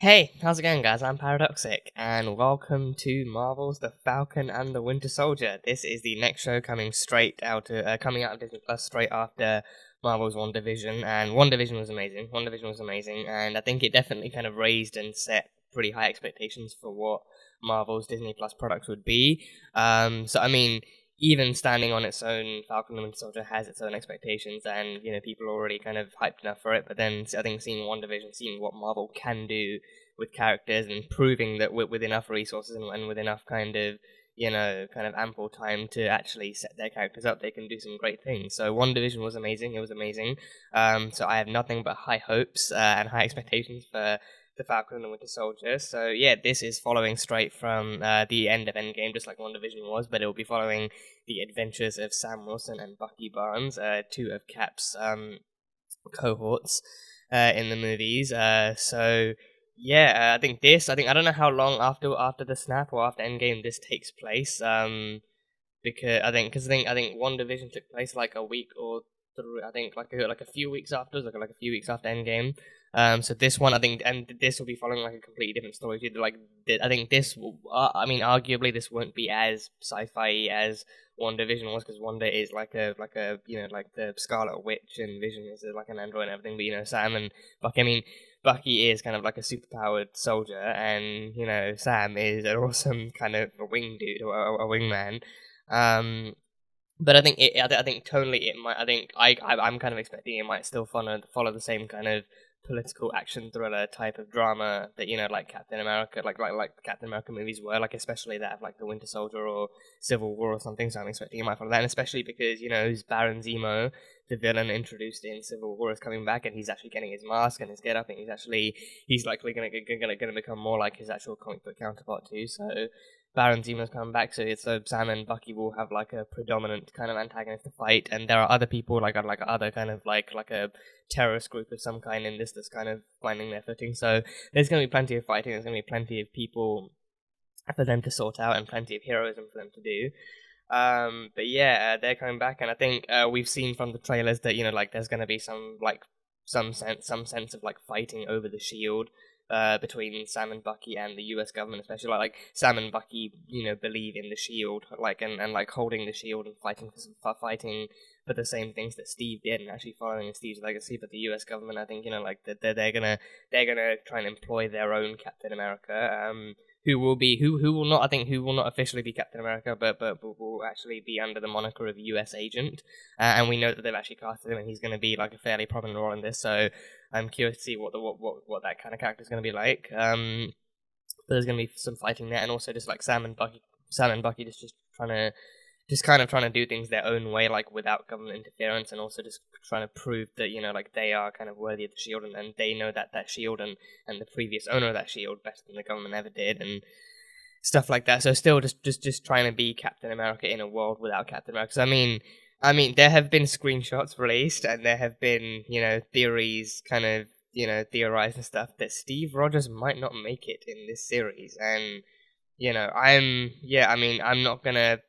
Hey, how's it going, guys? I'm Paradoxic, and welcome to Marvel's The Falcon and the Winter Soldier. This is the next show coming out of Disney Plus straight after Marvel's WandaVision, and WandaVision was amazing. WandaVision was amazing, and I think it definitely kind of raised and set pretty high expectations for what Marvel's Disney Plus products would be. So I mean, even standing on its own, Falcon and Winter Soldier has its own expectations, and people are already kind of hyped enough for it. But then I think seeing WandaVision, seeing what Marvel can do with characters, and proving that with enough resources and with enough kind of ample time to actually set their characters up, they can do some great things. So WandaVision was amazing. It was amazing. So I have nothing but high hopes and high expectations for the Falcon and the Winter Soldier. So yeah, this is following straight from the end of Endgame, just like WandaVision was, but it will be following the adventures of Sam Wilson and Bucky Barnes, two of Cap's cohorts in the movies. So yeah, I don't know how long after the snap or after Endgame this takes place. Because I think WandaVision took place like a week or three. I think like a few weeks after, like a few weeks after Endgame. So this one, I think, and this will be following like a completely different story. I think this, arguably this won't be as sci-fi as WandaVision was, because Wanda is like a like the Scarlet Witch, and Vision is like an android and everything. But Sam and Bucky, Bucky is kind of like a superpowered soldier, and Sam is an awesome kind of a wing dude or a wingman. But I think I think tonally it might. I think I'm kind of expecting it might still follow the same kind of political action thriller type of drama that like Captain America, like the Captain America movies were, like especially that of like the Winter Soldier or Civil War or something. So I'm expecting it might follow that, and especially because Baron Zemo, the villain introduced in Civil War, is coming back, and he's actually getting his mask and his get up, and he's likely gonna become more like his actual comic book counterpart too. So Baron Zemo's coming back, so Sam and Bucky will have like a predominant kind of antagonist to fight, and there are other people like other kind of like a terrorist group of some kind in this that's kind of finding their footing. So there's going to be plenty of fighting. There's going to be plenty of people for them to sort out, and plenty of heroism for them to do. But yeah, they're coming back, and I think we've seen from the trailers that like there's going to be some sense of like fighting over the shield between Sam and Bucky and the U.S. government, especially like Sam and Bucky, believe in the shield, like and like holding the shield and fighting for the same things that Steve did, and actually following Steve's legacy. But the U.S. government, I think, like they're gonna try and employ their own Captain America. Who will not, I think, who will not officially be Captain America, but will actually be under the moniker of U.S. agent, and we know that they've actually casted him, and he's going to be like a fairly prominent role in this. So I'm curious to see what that kind of character is going to be like. But there's going to be some fighting there, and also just like Sam and Bucky just trying to do things their own way, like without government interference, and also just trying to prove that like they are kind of worthy of the shield, and they know that shield and the previous owner of that shield better than the government ever did, and stuff like that. So still just trying to be Captain America in a world without Captain America. So, I mean, there have been screenshots released, and there have been theories kind of theorized and stuff that Steve Rogers might not make it in this series, and I'm not gonna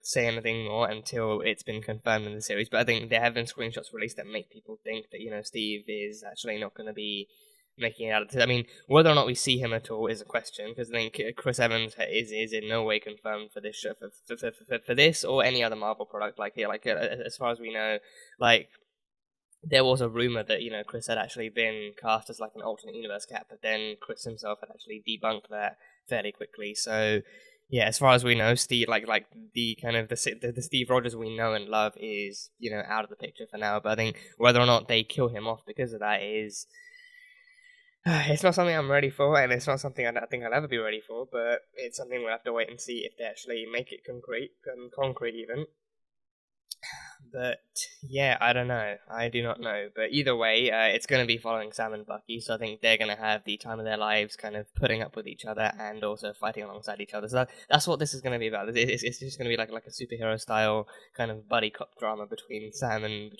say anything more until it's been confirmed in the series. But I think there have been screenshots released that make people think that Steve is actually not going to be making it out of this. I mean, whether or not we see him at all is a question, because I think Chris Evans is in no way confirmed for this show, for this or any other Marvel product. As far as we know, like there was a rumor that Chris had actually been cast as like an alternate universe Cap, but then Chris himself had actually debunked that fairly quickly. So yeah, as far as we know, Steve, like the kind of the Steve Rogers we know and love is out of the picture for now. But I think whether or not they kill him off because of that is it's not something I'm ready for, and it's not something I don't think I'll ever be ready for. But it's something we'll have to wait and see if they actually make it concrete even. But yeah, I don't know. I do not know. But either way, it's going to be following Sam and Bucky, so I think they're going to have the time of their lives kind of putting up with each other and also fighting alongside each other. So that's what this is going to be about. It's just going to be like a superhero style kind of buddy cop drama between Sam and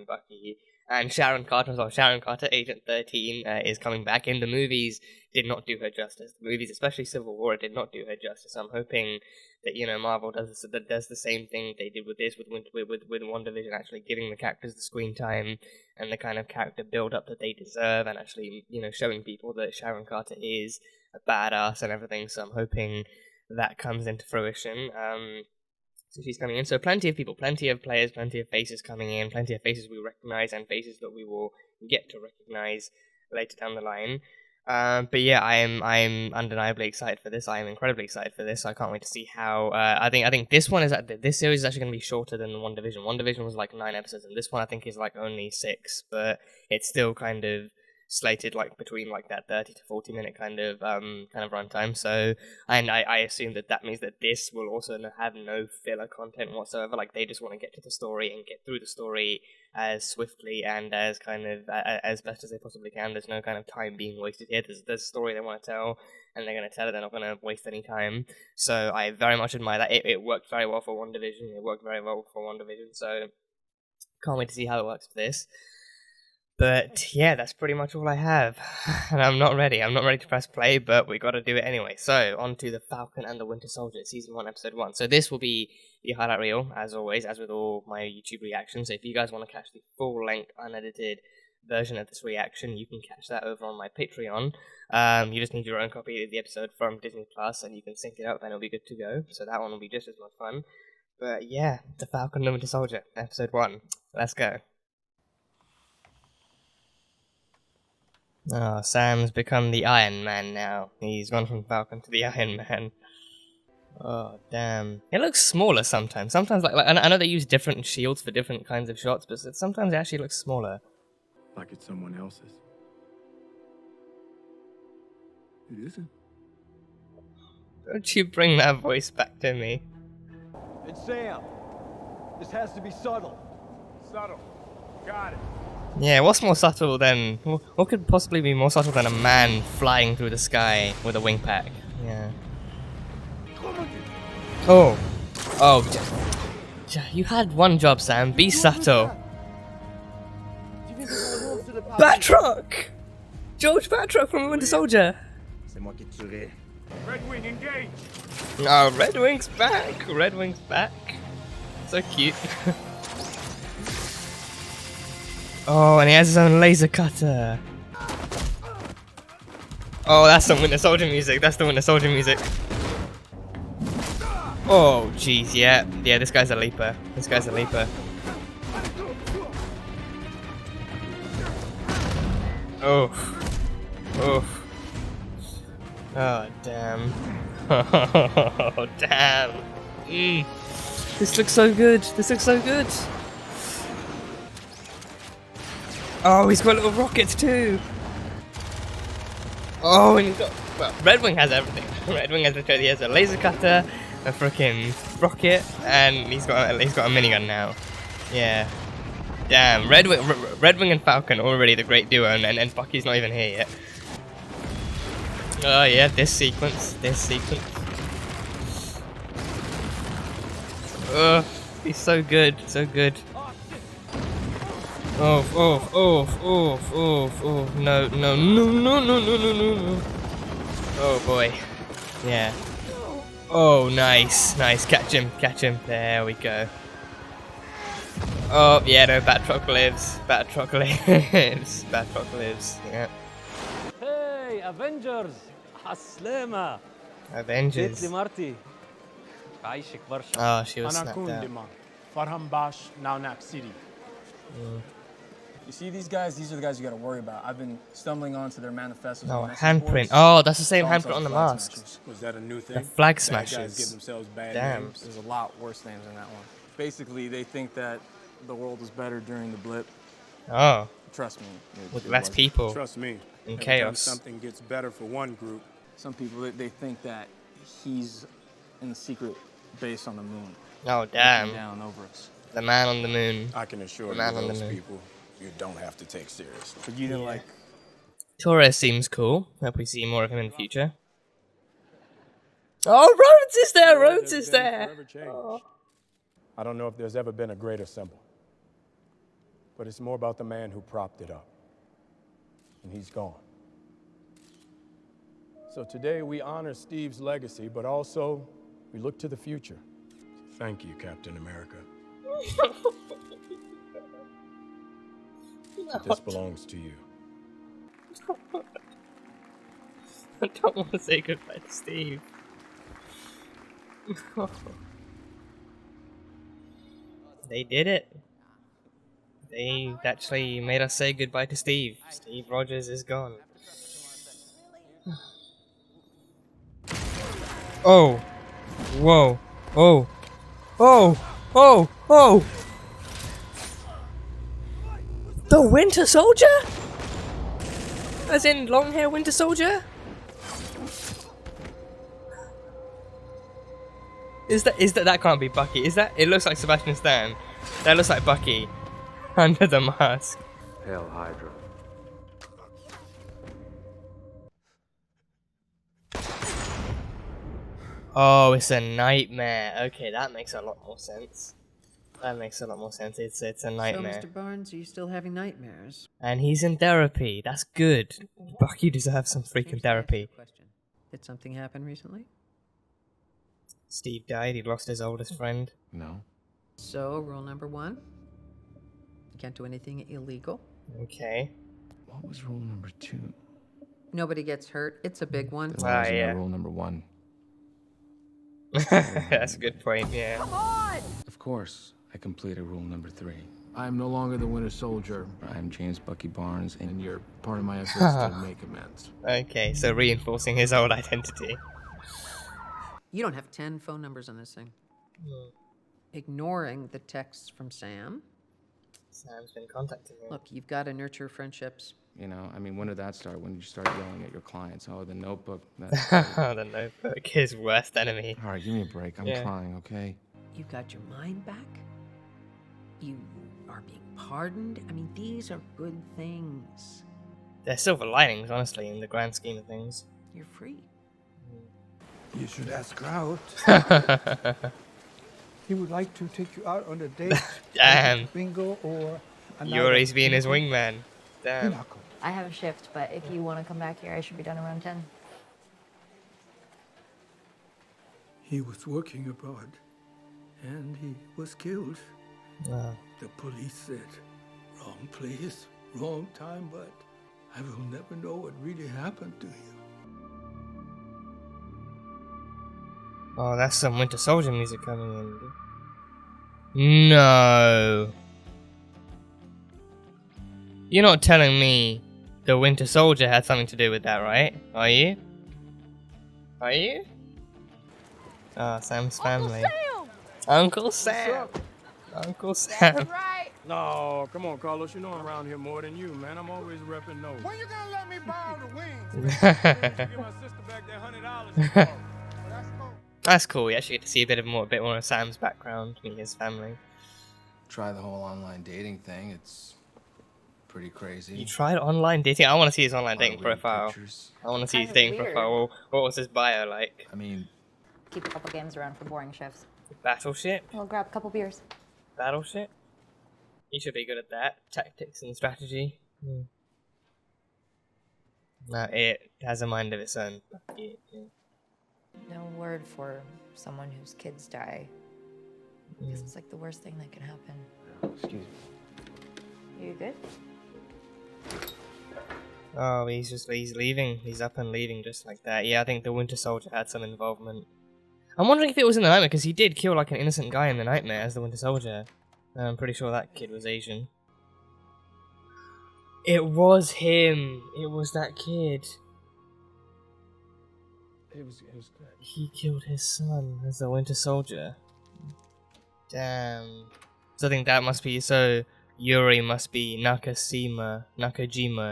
Bucky. And Sharon Carter as well. Sharon Carter, Agent 13, is coming back. In the movies, did not do her justice. The movies, especially Civil War, did not do her justice. I'm hoping that, you know, Marvel does the same thing they did with this, with WandaVision, actually giving the characters the screen time and the kind of character build-up that they deserve, and actually, you know, showing people that Sharon Carter is a badass and everything. So I'm hoping that comes into fruition. So she's coming in. So plenty of people, plenty of players, plenty of faces coming in, plenty of faces we recognize and faces that we will get to recognize later down the line. But yeah, I'm undeniably excited for this. I am incredibly excited for this. I can't wait to see how. I think this one is this series is actually going to be shorter than WandaVision. WandaVision was like 9 episodes, and this one I think is like only 6, but it's still kind of slated like between like that 30 to 40 minute kind of runtime. So, and I assume that means that this will also have no filler content whatsoever. Like they just want to get to the story and get through the story as swiftly and as kind of as best as they possibly can. There's no kind of time being wasted here. There's a story they want to tell, and they're going to tell it. They're not going to waste any time. So I very much admire that. It worked very well for WandaVision. It worked very well for WandaVision. So can't wait to see how it works for this. But yeah, that's pretty much all I have. And I'm not ready. I'm not ready to press play, but we got to do it anyway. So, on to The Falcon and the Winter Soldier, Season 1, Episode 1. So this will be the highlight reel, as always, as with all my YouTube reactions. So if you guys want to catch the full-length, unedited version of this reaction, you can catch that over on my Patreon. You just need your own copy of the episode from Disney Plus, and you can sync it up, and it'll be good to go. So that one will be just as much fun. But yeah, The Falcon and the Winter Soldier, Episode 1. Let's go. Oh, Sam's become the Iron Man now. He's gone from Falcon to the Iron Man. Oh, damn. It looks smaller sometimes. Sometimes, like I know they use different shields for different kinds of shots, but sometimes it actually looks smaller. Like it's someone else's. It isn't. Don't you bring that voice back to me. And Sam, this has to be subtle. Subtle. Got it. Yeah, what's more subtle than... What could possibly be more subtle than a man flying through the sky with a wing pack? Yeah. Oh. Oh. You had one job, Sam. Be subtle. Batroc! George Batroc from Winter Soldier. Red Wing, engage! No, Red Wing's back. Red Wing's back. So cute. Oh, and he has his own laser cutter. Oh, that's some Winter Soldier music. That's the Winter Soldier music. Oh, jeez, yeah. Yeah, this guy's a leaper. This guy's a leaper. Oh. Oh. Oh, damn. Oh, damn. This looks so good. This looks so good. Oh, he's got little rockets too. Oh, and he's got... Well, Red Wing has everything. Red Wing has a laser cutter, a freaking rocket, and he's got a minigun now. Yeah. Damn, Red Wing and Falcon already the great duo, and Bucky's not even here yet. Oh yeah, this sequence. Oh, he's so good, so good. Oh, no. Oh boy. Yeah. Oh, nice. Catch him. There we go. Oh, yeah, no, Batroc lives. Batroc lives. Yeah. Hey, Avengers! Aslama! Avengers. Marty. عايشك برشا. Oh, she was snapped out. Farham Bash, Naunak City. You see these guys? These are the guys you gotta worry about. I've been stumbling onto their manifestos. Oh, handprint. Oh, that's the same handprint on the mask. Was that a new thing? The flag Bad guys give smashers. themselves bad Damn. names. There's a lot worse names than that one. Basically, they think that the world was better during the blip. Oh, Trust me. with it less wasn't. people Trust me. in every time chaos. something gets better for one group. Some people, they think that he's in the secret base on the moon. Oh, looking damn. down over us. The man on the moon. I can assure you Man on the those moon. people you don't have to take seriously. But you didn't like. Torres seems cool. Hope we see more of him in the future. Oh, Rhodes is there! Rhodes is there! I don't know if there's ever been a greater symbol. but it's more about the man who propped it up. And he's gone. So today we honor Steve's legacy, but also we look to the future. Thank you, Captain America. This belongs to you. I don't want to say goodbye to Steve. They did it. They actually made us say goodbye to Steve. Steve Rogers is gone. Oh! Whoa! Oh! Oh! Oh! Oh! The Winter Soldier? As in long hair Winter Soldier? Is that can't be Bucky? Is that? It looks like Sebastian Stan. That looks like Bucky under the mask. Hail Hydra. Oh, it's a nightmare. Okay, that makes a lot more sense. That makes a lot more sense. It's a nightmare. So, Mr. Barnes, are you still having nightmares? And he's in therapy. That's good. Bucky deserves some freaking therapy. Question. Did something happen recently? Steve died. He lost his oldest friend. No. So, rule number 1. You can't do anything illegal. Okay. What was rule number 2? Nobody gets hurt. It's a big one. Then why wasn't yeah. there rule number 1? That's a good point, yeah. Of course, I completed rule number 3. I am no longer the Winter Soldier. I am James Bucky Barnes, and you're part of my efforts to make amends. Okay, so reinforcing his old identity. You don't have 10 phone numbers on this thing. Ignoring the texts from Sam. Sam's been contacting him. Look, you've got to nurture friendships. You know, I mean, when did that start? When did you start yelling at your clients? Oh, the Notebook. That's The Notebook, his worst enemy. All right, give me a break. I'm trying, okay? You've got your mind back. You are being pardoned. I mean, these are good things. They're silver linings, honestly, in the grand scheme of things. You're free. You should ask Kraut. He would like to take you out on a date. Damn. Bingo or Yuri's being his wingman. Damn. pinochle. I have a shift, but if you want to come back here, I should be done around 10. He was working abroad, and he was killed. The police said, wrong place, wrong time, but I will never know what really happened to him. Oh, that's some Winter Soldier music coming in. No. You're not telling me the Winter Soldier had something to do with that, right? Are you? Are you? Ah, Sam's family. Uncle Sam! Uncle Sam! Right. No, come on, Carlos. You know I'm around here more than you, man. I'm always repping those. When you gonna let me borrow the wings? Give my sister back that $100 she borrowed. That's cool. That's cool. We actually get to see a bit more of Sam's background, meet his family. Try the whole online dating thing. It's pretty crazy. You tried online dating? I want to see his online dating Weird profile. pictures. I want to see his Kinda dating weird. profile. Well, what was his bio like? I mean, Keep a couple games around for boring shifts. Battleship? We'll grab a couple beers. Battleship? He should be good at that. Tactics and strategy. No, it has a mind of its own. Yeah. No word for someone whose kids die. Because it's like the worst thing that can happen. excuse me. You good? Oh, he's leaving. He's up and leaving just like that. Yeah, I think the Winter Soldier had some involvement. I'm wondering if it was in the Nightmare, because he did kill like an innocent guy in the Nightmare as the Winter Soldier. I'm pretty sure that kid was Asian. It was him. It was that kid. It was good. He killed his son as the Winter Soldier. Damn. So I think that must be, so Yuri must be Nakajima.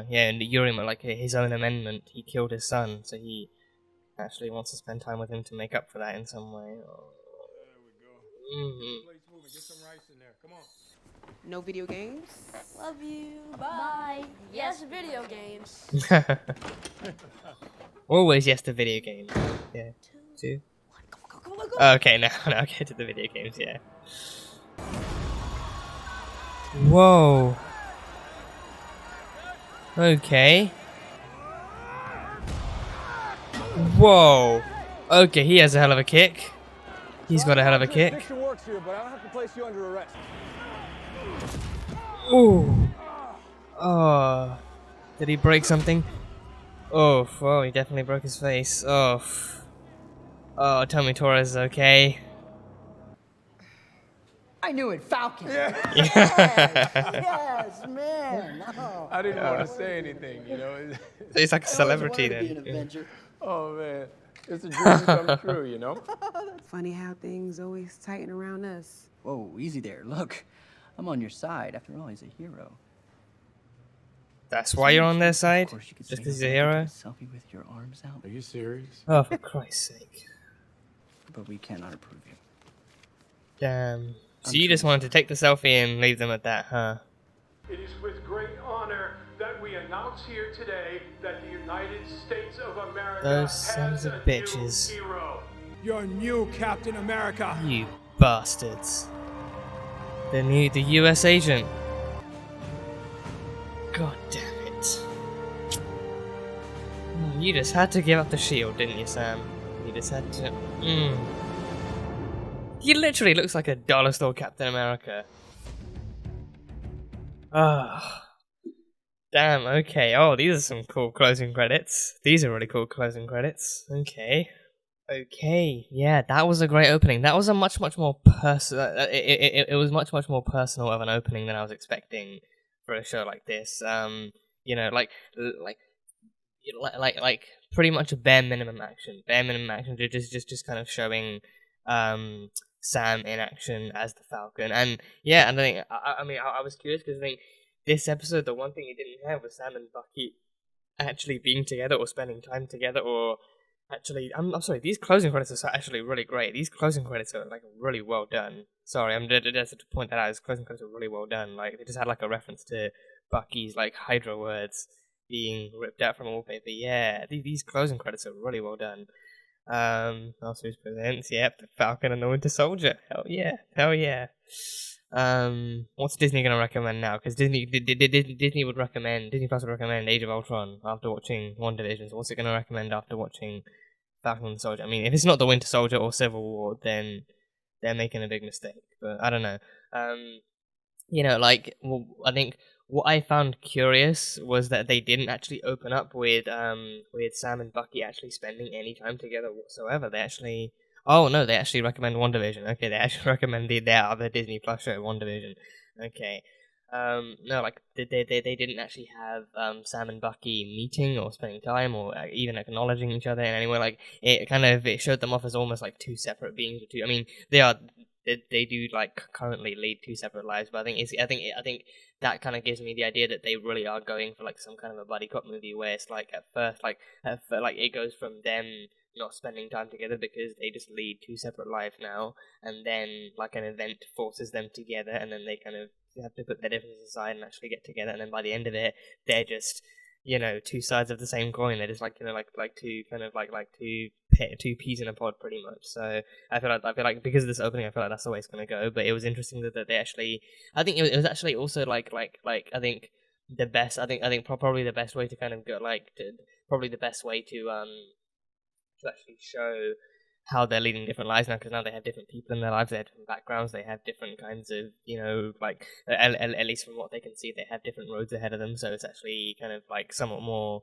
Yeah, and Yuri, like his own amendment. He killed his son, so he actually wants to spend time with him to make up for that in some way. Oh. There we go. Plate's moving. Get some rice in there. Come on. No video games? Love you. Bye. Yes, video games. Always yes to video games. Yeah. 2. Go. Okay, now get to the video games, yeah. Whoa. Okay. Whoa. Okay, he has a hell of a kick. He's got a hell of a kick. Works here, but I don't have to place you under arrest. Ooh. Oh. Did he break something? Oh, well, he definitely broke his face. Oh. Oh, tell me Torres is okay. I knew it, Falcon. Yeah. Yes, man. Oh. I didn't want to say anything, you know. He's like a celebrity then. Oh man, it's a dream come true, you know. Funny how things always tighten around us. Whoa, easy there. Look, I'm on your side. After all, he's a hero. That's why you're on their side? Just because he's a hero? Selfie with your arms out. Are you serious? Oh, for Christ's sake. But we cannot approve you. Damn. So you just wanted to take the selfie and leave them at that, huh? It is with great honor that we announce here today that the United States of America Those sons has of a bitches. new hero. Your new Captain America. You bastards. The US agent. God damn it. You just had to give up the shield, didn't you, Sam? You just had to... He literally looks like a dollar store Captain America. Ah. Damn, okay. Oh, these are some cool closing credits. These are really cool closing credits. Okay. Okay. Yeah, that was a great opening. That was a much more personal... It was much more personal of an opening than I was expecting for a show like this. You know, like pretty much a bare minimum action. Just kind of showing Sam in action as the Falcon. And yeah, and I think I was curious because I think this episode, the one thing it didn't have was Sam and Bucky actually being together or spending time together, or actually, I'm sorry, these closing credits are actually really great. These closing credits are like really well done. Sorry, I'm just to point that out. These closing credits are really well done. Like they just had like a reference to Bucky's like Hydra words being ripped out from wallpaper. Yeah, these closing credits are really well done. Also presents, yep, the Falcon and the Winter Soldier. Hell yeah. What's Disney gonna recommend now? Because Disney would recommend, Disney Plus would recommend Age of Ultron after watching WandaVision. So what's it gonna recommend after watching Falcon and the Soldier? I mean, if it's not the Winter Soldier or Civil War, then they're making a big mistake. But I don't know. You know, like, well, I think what I found curious was that they didn't actually open up with Sam and Bucky actually spending any time together whatsoever. They actually, they actually recommend WandaVision. Okay, they actually recommend their other Disney Plus show, WandaVision. Okay, no, like they didn't actually have Sam and Bucky meeting or spending time or even acknowledging each other in any way. Like it showed them off as almost like two separate beings. I mean, they do like currently lead two separate lives, but I think that kind of gives me the idea that they really are going for like some kind of a buddy cop movie where it's like at first it goes from them not spending time together because they just lead two separate lives now, and then like an event forces them together, and then they kind of have to put their differences aside and actually get together, and then by the end of it they're just, you know, two sides of the same coin. They're just like, you know, like two kind of like two peas in a pod, pretty much. So I feel like because of this opening, I feel like that's the way it's gonna go. But it was interesting that they actually, I think it was actually also like I think the best, I think probably the best way to kind of go, probably the best way to actually show how they're leading different lives now, because now they have different people in their lives, they have different backgrounds, they have different kinds of, you know, like at least from what they can see, they have different roads ahead of them. So it's actually kind of like somewhat more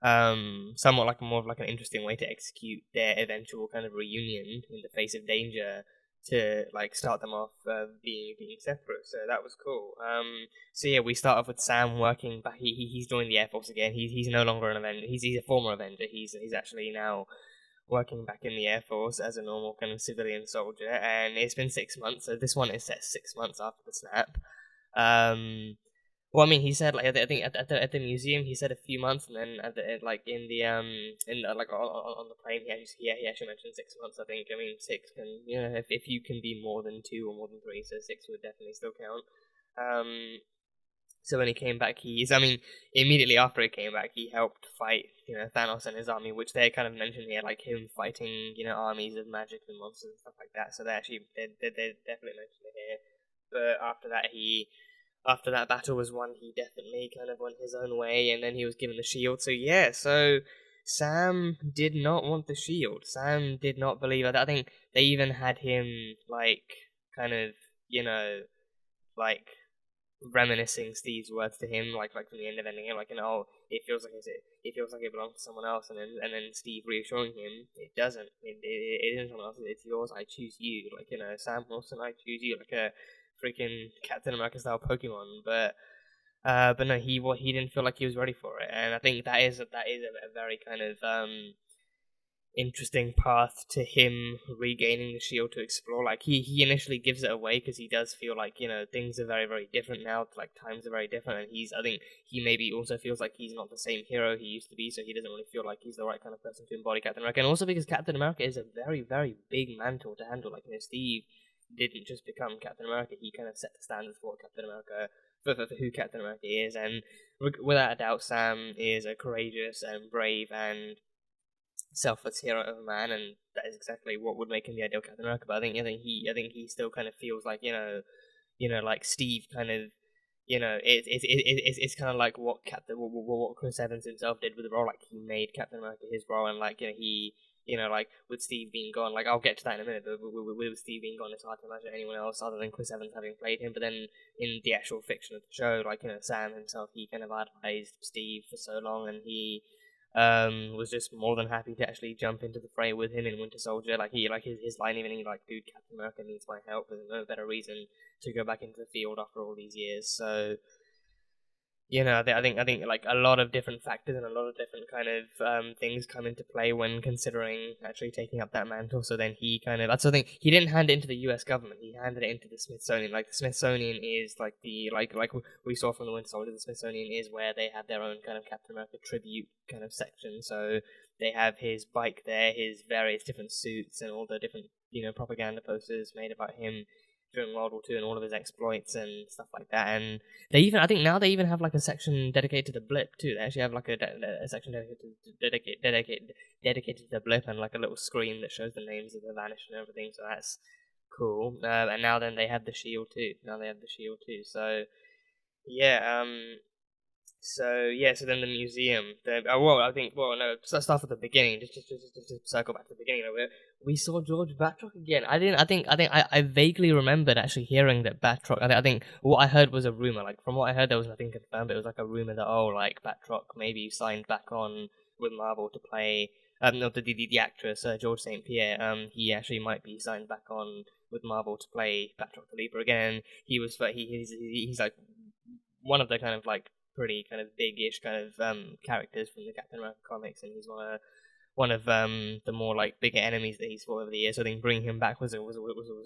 of like an interesting way to execute their eventual kind of reunion in the face of danger, to like start them off being separate. So that was cool. So yeah, we start off with Sam working back. He's joined the Air Force again. He's no longer an Avenger. He's a former Avenger. He's actually now working back in the Air Force as a normal kind of civilian soldier, and it's been 6 months, so this one is set 6 months after the snap. Well, I mean, he said, like, I think at the museum, he said a few months, and then on the plane, he actually mentioned 6 months, I think. I mean, 6 can, you know, if you can be more than 2 or more than 3, so 6 would definitely still count. So when he came back, immediately after he came back, he helped fight, you know, Thanos and his army, which they kind of mentioned here, like him fighting, you know, armies of magic and monsters and stuff like that. So they definitely mentioned it here. But after that, he after that battle was won, he definitely kind of went his own way, and then he was given the shield. So yeah, so Sam did not want the shield. Sam did not believe it. I think they even had him, like, kind of, you know, like, reminiscing Steve's words to him, like from the end of Ending, like, it feels like it belongs to someone else, and then Steve reassuring him, it doesn't. It isn't someone else. It's yours. I choose you. Like, Sam Wilson, I choose you. Like a freaking Captain America style Pokemon, but no, he didn't feel like he was ready for it, and I think that is a very kind of interesting path to him regaining the shield to explore. Like, he initially gives it away because he does feel like, things are very, very different now, like times are very different, and I think he maybe also feels like he's not the same hero he used to be, so he doesn't really feel like he's the right kind of person to embody Captain America. And also because Captain America is a very, very big mantle to handle. Like, Steve didn't just become Captain America, he kind of set the standards for Captain America, for who Captain America is, and without a doubt, Sam is a courageous and brave and selfless hero of a man, and that is exactly what would make him the ideal Captain America. But I think he still kind of feels like, like Steve kind of, it's kind of like what Chris Evans himself did with the role. Like, he made Captain America his role, and like, he, like, with Steve being gone, like, I'll get to that in a minute, but with Steve being gone, it's hard to imagine anyone else other than Chris Evans having played him. But then in the actual fiction of the show, like, Sam himself, he kind of idolized Steve for so long, and he was just more than happy to actually jump into the fray with him in Winter Soldier. Like, his line even, like, dude, Captain America needs my help. There's no better reason to go back into the field after all these years. So, I think like a lot of different factors and a lot of different kind of things come into play when considering actually taking up that mantle. So then that's the thing. He didn't hand it into the U.S. government. He handed it into the Smithsonian. Like, the Smithsonian is like like we saw from the Winter Soldier. The Smithsonian is where they have their own kind of Captain America tribute kind of section. So they have his bike there, his various different suits, and all the different propaganda posters made about him during World War II and all of his exploits and stuff like that. And I think now they even have like a section dedicated to the blip too. They actually have like a section dedicated to the blip, and like a little screen that shows the names of the vanished and everything. So that's cool. And now then they have the shield too. So yeah. So then the museum. Let's start at the beginning. Just to circle back to the beginning. We saw George Batroc again. I vaguely remembered actually hearing that Batroc. I think what I heard was a rumor. Like, from what I heard, there was nothing confirmed. But it was like a rumor that like Batroc maybe signed back on with Marvel to play. The actress George St. Pierre. He actually might be signed back on with Marvel to play Batroc the Leaper again. He's like one of the kind of like pretty kind of big-ish kind of characters from the Captain America comics, and he's one of the more like bigger enemies that he's fought over the years. So I think bringing him back was a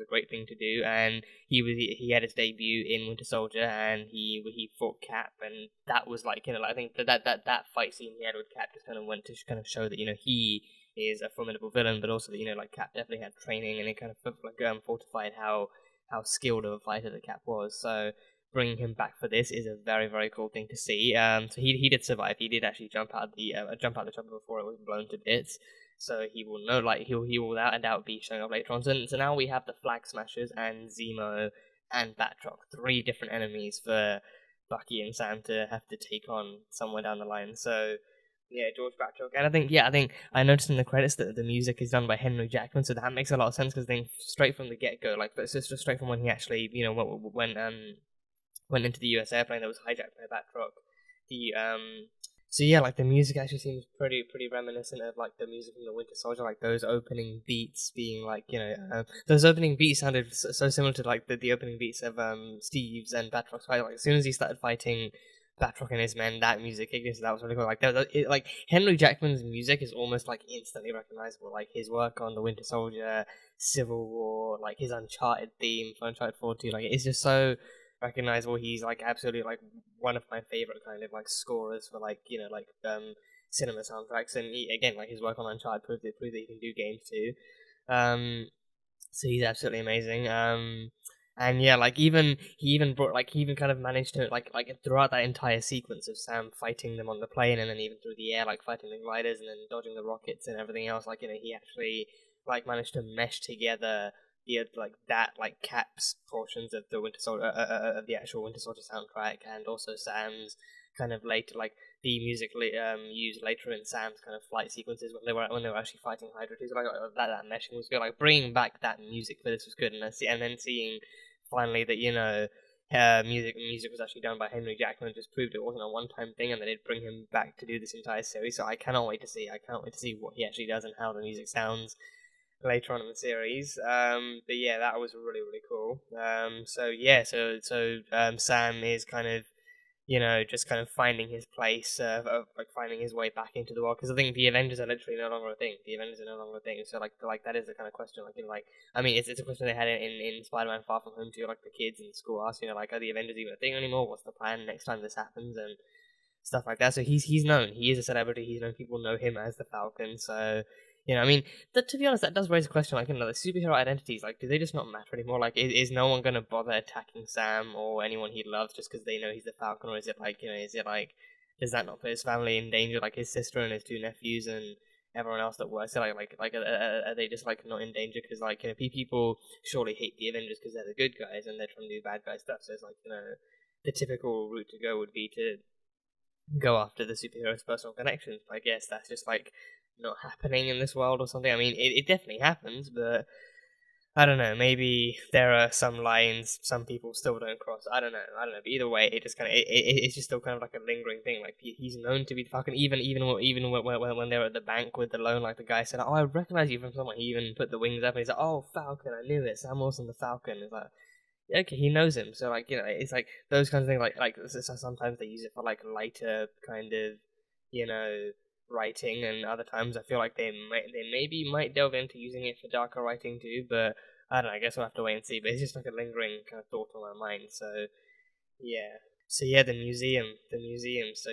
great thing to do, and he had his debut in Winter Soldier, and he fought Cap, and that was like I think that fight scene he had with Cap just kind of went to kind of show that he is a formidable villain, but also that like Cap definitely had training, and it kind of fortified how skilled of a fighter that Cap was. So bringing him back for this is a very, very cool thing to see. So he did survive. He did actually jump out the chopper before it was blown to bits. So he will he will without a doubt be showing up later on. So now we have the Flag Smashers and Zemo and Batroc, 3 different enemies for Bucky and Sam to have to take on somewhere down the line. So yeah, George Batroc. And I think I noticed in the credits that the music is done by Henry Jackman, so that makes a lot of sense, because I think straight from the get-go, like, it's just straight from when he actually, went into the US airplane that was hijacked by Batroc. So yeah, like, the music actually seems pretty reminiscent of like the music from the Winter Soldier, like those opening beats being like those opening beats sounded so similar to like the opening beats of Steve's and Batroc's fight. Like, as soon as he started fighting Batroc and his men, that music kicked in, so that was really cool. Like, like Henry Jackman's music is almost like instantly recognizable. Like, his work on the Winter Soldier, Civil War, like his Uncharted theme for Uncharted 4 2, like, it's just so recognizable. He's like absolutely like one of my favorite kind of like scorers for like cinema soundtracks, and again, like, his work on Uncharted proved that he can do games too. So he's absolutely amazing. And yeah, like, he even kind of managed to like throughout that entire sequence of Sam fighting them on the plane, and then even through the air, like fighting the gliders and then dodging the rockets and everything else, like he actually like managed to mesh together that caps portions of the Winter Soldier of the actual Winter Soldier soundtrack, and also Sam's kind of later the music used later in Sam's kind of flight sequences when they were actually fighting Hydra. That meshing was good. Like bringing back that music for this was good, and then seeing finally that music was actually done by Henry Jackman just proved it wasn't a one-time thing, and they did bring him back to do this entire series. So I cannot wait to see. I can't wait to see what he actually does and how the music sounds later on in the series. But yeah, that was really, really cool. So Sam is kind of just kind of finding his place, of finding his way back into the world. Because I think the Avengers are literally no longer a thing. The Avengers are no longer a thing. So that is the kind of question. I mean, it's a question they had in Spider-Man: Far From Home too. Like the kids in school ask, are the Avengers even a thing anymore? What's the plan next time this happens and stuff like that. So he's known. He is a celebrity. He's known. People know him as the Falcon. So. I mean, to be honest, that does raise a question, the superhero identities, do they just not matter anymore? Is no one gonna bother attacking Sam or anyone he loves just because they know he's the Falcon, or is it does that not put his family in danger, his sister and his 2 nephews and everyone else that works? Are they just, not in danger because, people surely hate the Avengers because they're the good guys and they're trying to do bad guy stuff, so it's the typical route to go would be to go after the superhero's personal connections, but I guess that's just, not happening in this world or something. I mean, it definitely happens, but I don't know. Maybe there are some lines some people still don't cross. I don't know. But either way, it just kind of it's just still kind of a lingering thing. He's known to be fucking even when they were at the bank with the loan. The guy said, "Oh, I recognize you from somewhere." He even put the wings up and he's like, "Oh, Falcon, I knew it. Sam Wilson, the Falcon." It's okay, he knows him. So it's those kinds of things. Sometimes they use it for lighter kind of writing, and other times I feel like they maybe might delve into using it for darker writing too, but I don't know, I guess we'll have to wait and see, but it's just a lingering kind of thought on my mind. So the museum, so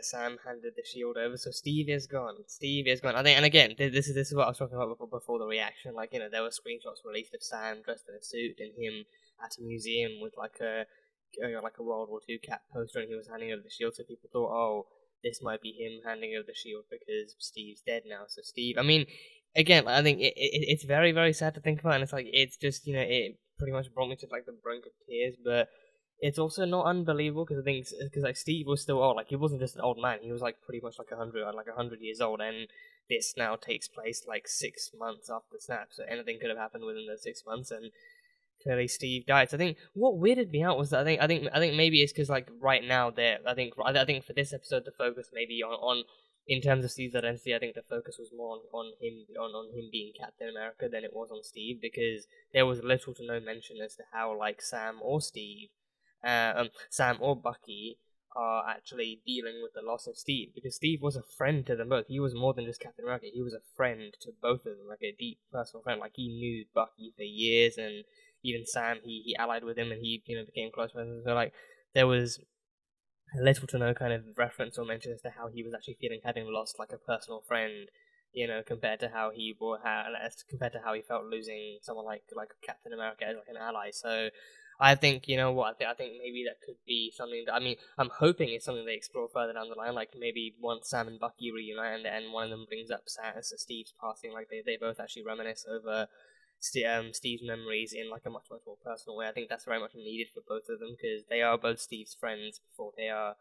Sam handed the shield over, so Steve is gone, I think. And again, this is what I was talking about before the reaction, there were screenshots released of Sam dressed in a suit and him at a museum with a World War II cap poster, and he was handing over the shield, so people thought, oh, this might be him handing over the shield because Steve's dead now. So Steve, I mean, again, I think it's very, very sad to think about, and it's just, it pretty much brought me to the brink of tears, but it's also not unbelievable because I think Steve was still old, he wasn't just an old man, he was pretty much 100 years old, and this now takes place 6 months after the snap, so anything could have happened within those 6 months, and clearly Steve died. So I think what weirded me out was that I think maybe it's because right now I think for this episode the focus maybe on in terms of Steve's identity, I think the focus was more on him being Captain America than it was on Steve, because there was little to no mention as to how Sam or Steve, Sam or Bucky are actually dealing with the loss of Steve, because Steve was a friend to them both. He was more than just Captain America. He was a friend to both of them, a deep personal friend. He knew Bucky for years, and even Sam, he allied with him, and he became close friends. So there was little to no kind of reference or mention as to how he was actually feeling having lost a personal friend, compared to how he felt losing someone like Captain America as an ally. So I think I think maybe that could be something that, I mean, I'm hoping it's something they explore further down the line. Maybe once Sam and Bucky reunite and one of them brings up Steve's passing, they both actually reminisce over Steve's memories in a much more personal way. I think that's very much needed for both of them, because they are both Steve's friends before they are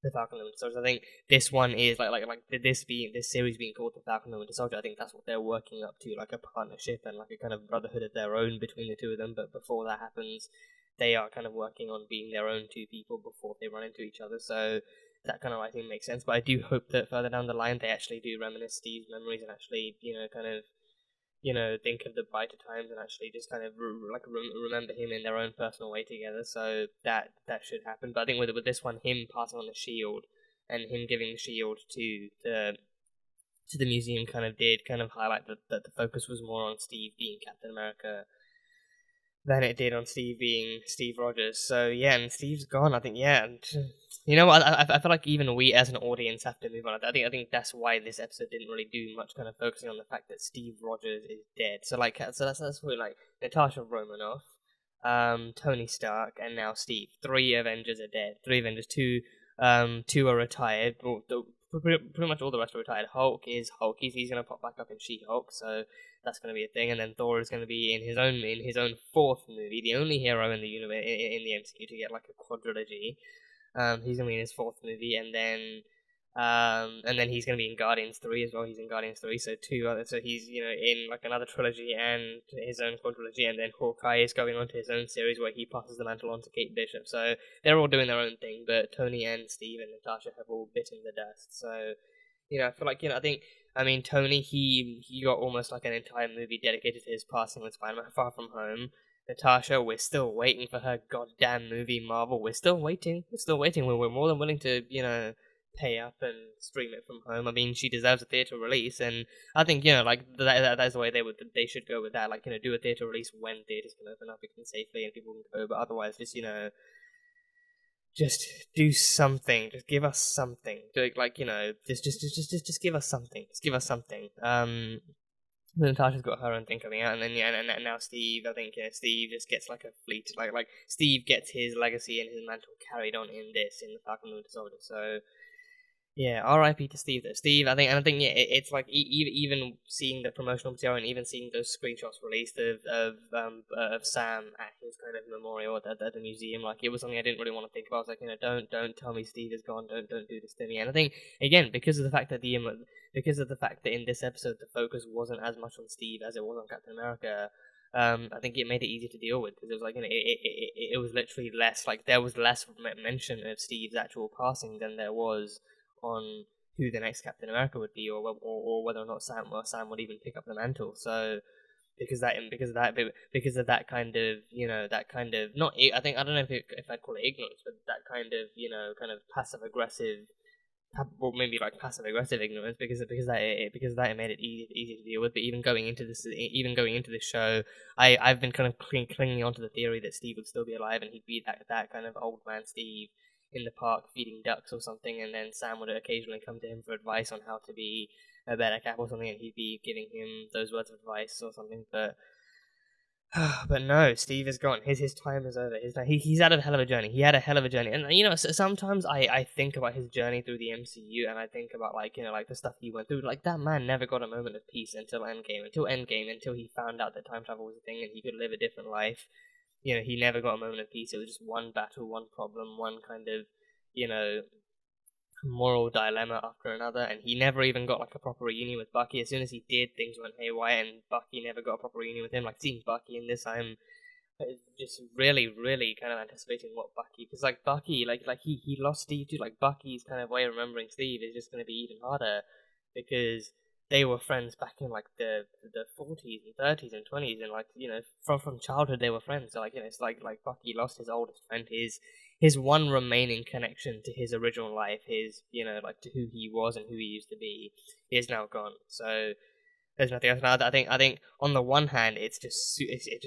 the Falcon and Winter Soldier. I think this one is this series being called the Falcon and Winter Soldier. I think that's what they're working up to, a partnership and a kind of brotherhood of their own between the two of them. But before that happens, they are kind of working on being their own two people before they run into each other. So that kind of, I think, makes sense. But I do hope that further down the line they actually do reminisce Steve's memories and actually kind of think of the brighter times and actually just kind of remember him in their own personal way together. So that should happen. But I think with this one, him passing on the shield and him giving the shield to the museum did highlight that the focus was more on Steve being Captain America than it did on Steve being Steve Rogers. So yeah, and Steve's gone. I think you know what? I feel like even we as an audience have to move on. I think that's why this episode didn't really do much kind of focusing on the fact that Steve Rogers is dead. So that's really Natasha Romanoff, Tony Stark, and now Steve. 3 Avengers are dead. 3 Avengers. Two are retired. Well, pretty much all the rest are retired. Hulk is Hulk. He's going to pop back up in She-Hulk, so that's going to be a thing. And then Thor is going to be in his own fourth movie, the only hero in the universe in the MCU to get like a quadrilogy. He's going to be in his fourth movie, and then he's going to be in Guardians 3 as well. He's in Guardians 3, so so he's, in like another trilogy and his own quadrilogy, and then Hawkeye is going on to his own series where he passes the mantle on to Kate Bishop. So they're all doing their own thing, but Tony and Steve and Natasha have all bitten the dust. So, I feel like, Tony, he got almost like an entire movie dedicated to his passing with Spider-Man Far From Home. Natasha, we're still waiting for her goddamn movie, Marvel. We're still waiting. We're more than willing to, pay up and stream it from home. I mean, she deserves a theater release, and I think, that's the way they should go with that. Like, do a theater release when theaters can open up again safely and people can go, but otherwise, just, just do something. Just give us something. Just give us something. Just give us something. Natasha's got her own thing coming out, and then and now Steve. I think Steve just gets like a fleet, like Steve gets his legacy and his mantle carried on in the Falcon and Winter Soldier. So yeah, R.I.P. to Steve though. Steve, I think it's like even seeing the promotional material and even seeing those screenshots released of Sam at his kind of memorial at the museum, like it was something I didn't really want to think about. I was like, don't tell me Steve is gone. Don't do this to me. And I think again because of the fact that in this episode the focus wasn't as much on Steve as it was on Captain America. I think it made it easier to deal with because it was like it was literally less like there was less mention of Steve's actual passing than there was on who the next Captain America would be, or whether or not Sam would even pick up the mantle. So because of that kind of not I think I don't know if I'd call it ignorance, but that kind of passive aggressive. Well, maybe like passive aggressive ignorance because that it made it easy to deal with. But even going into this show, I've been kind of clinging onto the theory that Steve would still be alive and he'd be that kind of old man Steve in the park feeding ducks or something, and then Sam would occasionally come to him for advice on how to be a better cap or something, and he'd be giving him those words of advice or something. But no, Steve is gone. His time is over. He's had a hell of a journey. He had a hell of a journey, and sometimes I think about his journey through the MCU, and I think about like the stuff he went through. Like that man never got a moment of peace until Endgame, until he found out that time travel was a thing and he could live a different life. He never got a moment of peace. It was just one battle, one problem, one kind of moral dilemma after another, and he never even got like a proper reunion with Bucky. As soon as he did, things went haywire, and Bucky never got a proper reunion with him. Like seeing Bucky in this, I'm just really, really kind of anticipating what Bucky, because like Bucky, like he lost Steve too. Like Bucky's kind of way of remembering Steve is just going to be even harder because they were friends back in like the 40s and 30s and 20s, and like from childhood they were friends. So like it's like Bucky lost his oldest friend, his one remaining connection to his original life, his like to who he was and who he used to be, is now gone. So there's nothing else. I think on the one hand it just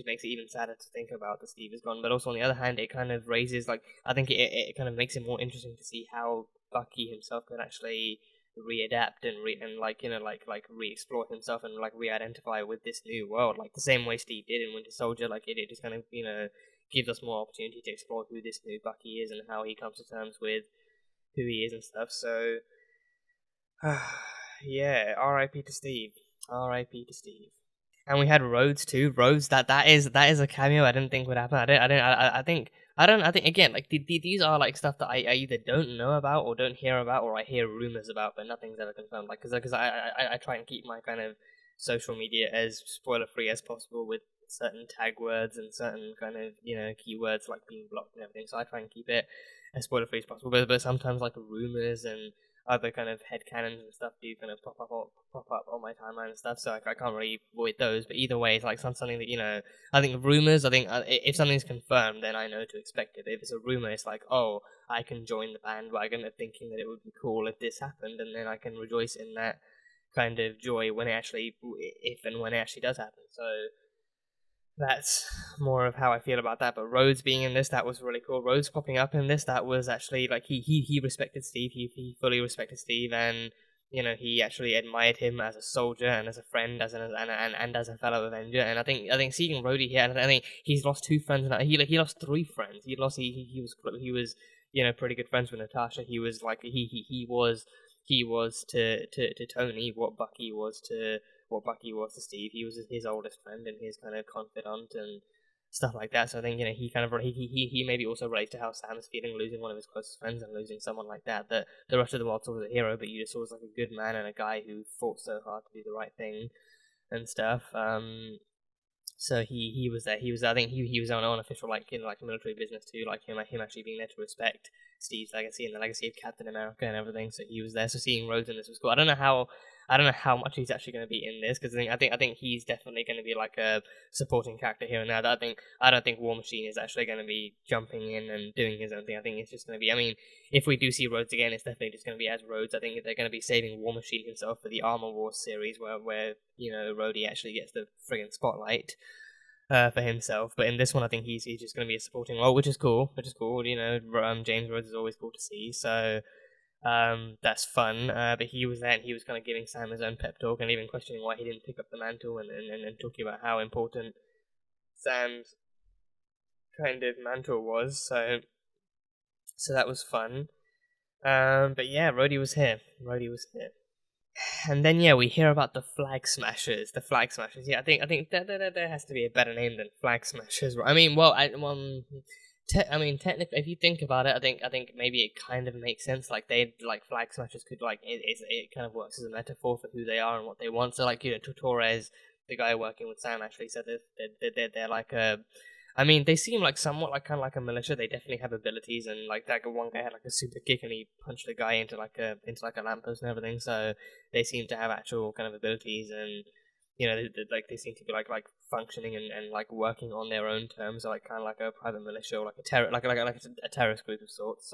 makes it even sadder to think about that Steve is gone, but also on the other hand it kind of raises I think it kind of makes it more interesting to see how Bucky himself can actually readapt and re-explore himself and like re-identify with this new world, like the same way Steve did in Winter Soldier. Like it just kind of gives us more opportunity to explore who this new Bucky is and how he comes to terms with who he is and stuff. So yeah, R.I.P. to Steve. R.I.P. to Steve. And we had Rhodes too. Rhodes, that is a cameo I didn't think would happen. I think again, like these are like stuff that I either don't know about or don't hear about, or I hear rumors about, but nothing's ever confirmed. Like because I try and keep my kind of social media as spoiler free as possible with certain tag words and certain kind of keywords like being blocked and everything. So I try and keep it as spoiler free as possible. But sometimes like rumors and other kind of headcanons and stuff do kind of pop up on my timeline and stuff, so I can't really avoid those. But either way, it's like something that I think rumors. I think if something's confirmed, then I know to expect it. If it's a rumor, it's like, oh, I can join the bandwagon of thinking that it would be cool if this happened, and then I can rejoice in that kind of joy when it actually does happen. So that's more of how I feel about that. But Rhodes being in this, that was really cool. Rhodes popping up in this, that was actually like he respected Steve. He fully respected Steve, and he actually admired him as a soldier and as a friend, and as a fellow Avenger. And I think seeing Rhodey here, I think he's lost 2 friends now. He lost 3 friends. He was pretty good friends with Natasha. He was like he was he was to Tony what Bucky was to Steve. He was his oldest friend and his kind of confidant and stuff like that. So I think, you know, he kind of he maybe also relates to how Sam's feeling losing one of his closest friends and losing someone like that. That the rest of the world saw as a hero, but you just saw as like a good man and a guy who fought so hard to do the right thing and stuff. So he was there. I think he was on unofficial military business too, like him actually being there to respect Steve's legacy and the legacy of Captain America and everything. So he was there. So seeing Rhodes in this was cool. I don't know how much he's actually going to be in this, because I think he's definitely going to be like a supporting character here and there. I don't think War Machine is actually going to be jumping in and doing his own thing. I think it's just going to be. I mean, if we do see Rhodes again, it's definitely just going to be as Rhodes. I think they're going to be saving War Machine himself for the Armor Wars series, where you know Rhodey actually gets the friggin' spotlight for himself. But in this one, I think he's just going to be a supporting role, which is cool. You know, James Rhodes is always cool to see. So. That's fun, but he was there and he was kind of giving Sam his own pep talk and even questioning why he didn't pick up the mantle and talking about how important Sam's kind of mantle was, so that was fun. But yeah, Rhodey was here. And then yeah, we hear about the Flag Smashers. Yeah, I think there has to be a better name than Flag Smashers. I mean, technically, if you think about it, I think maybe it kind of makes sense. Like Flag Smashers could it kind of works as a metaphor for who they are and what they want. So like, you know, Torres, the guy working with Sam, actually said that they're like a. I mean, they seem like somewhat like kind of like a militia. They definitely have abilities, and like that one guy had like a super kick, and he punched a guy into like a lamppost and everything. So they seem to have actual kind of abilities, and you know, they seem to be like functioning and like working on their own terms, like kind of like a private militia or like a terrorist group of sorts.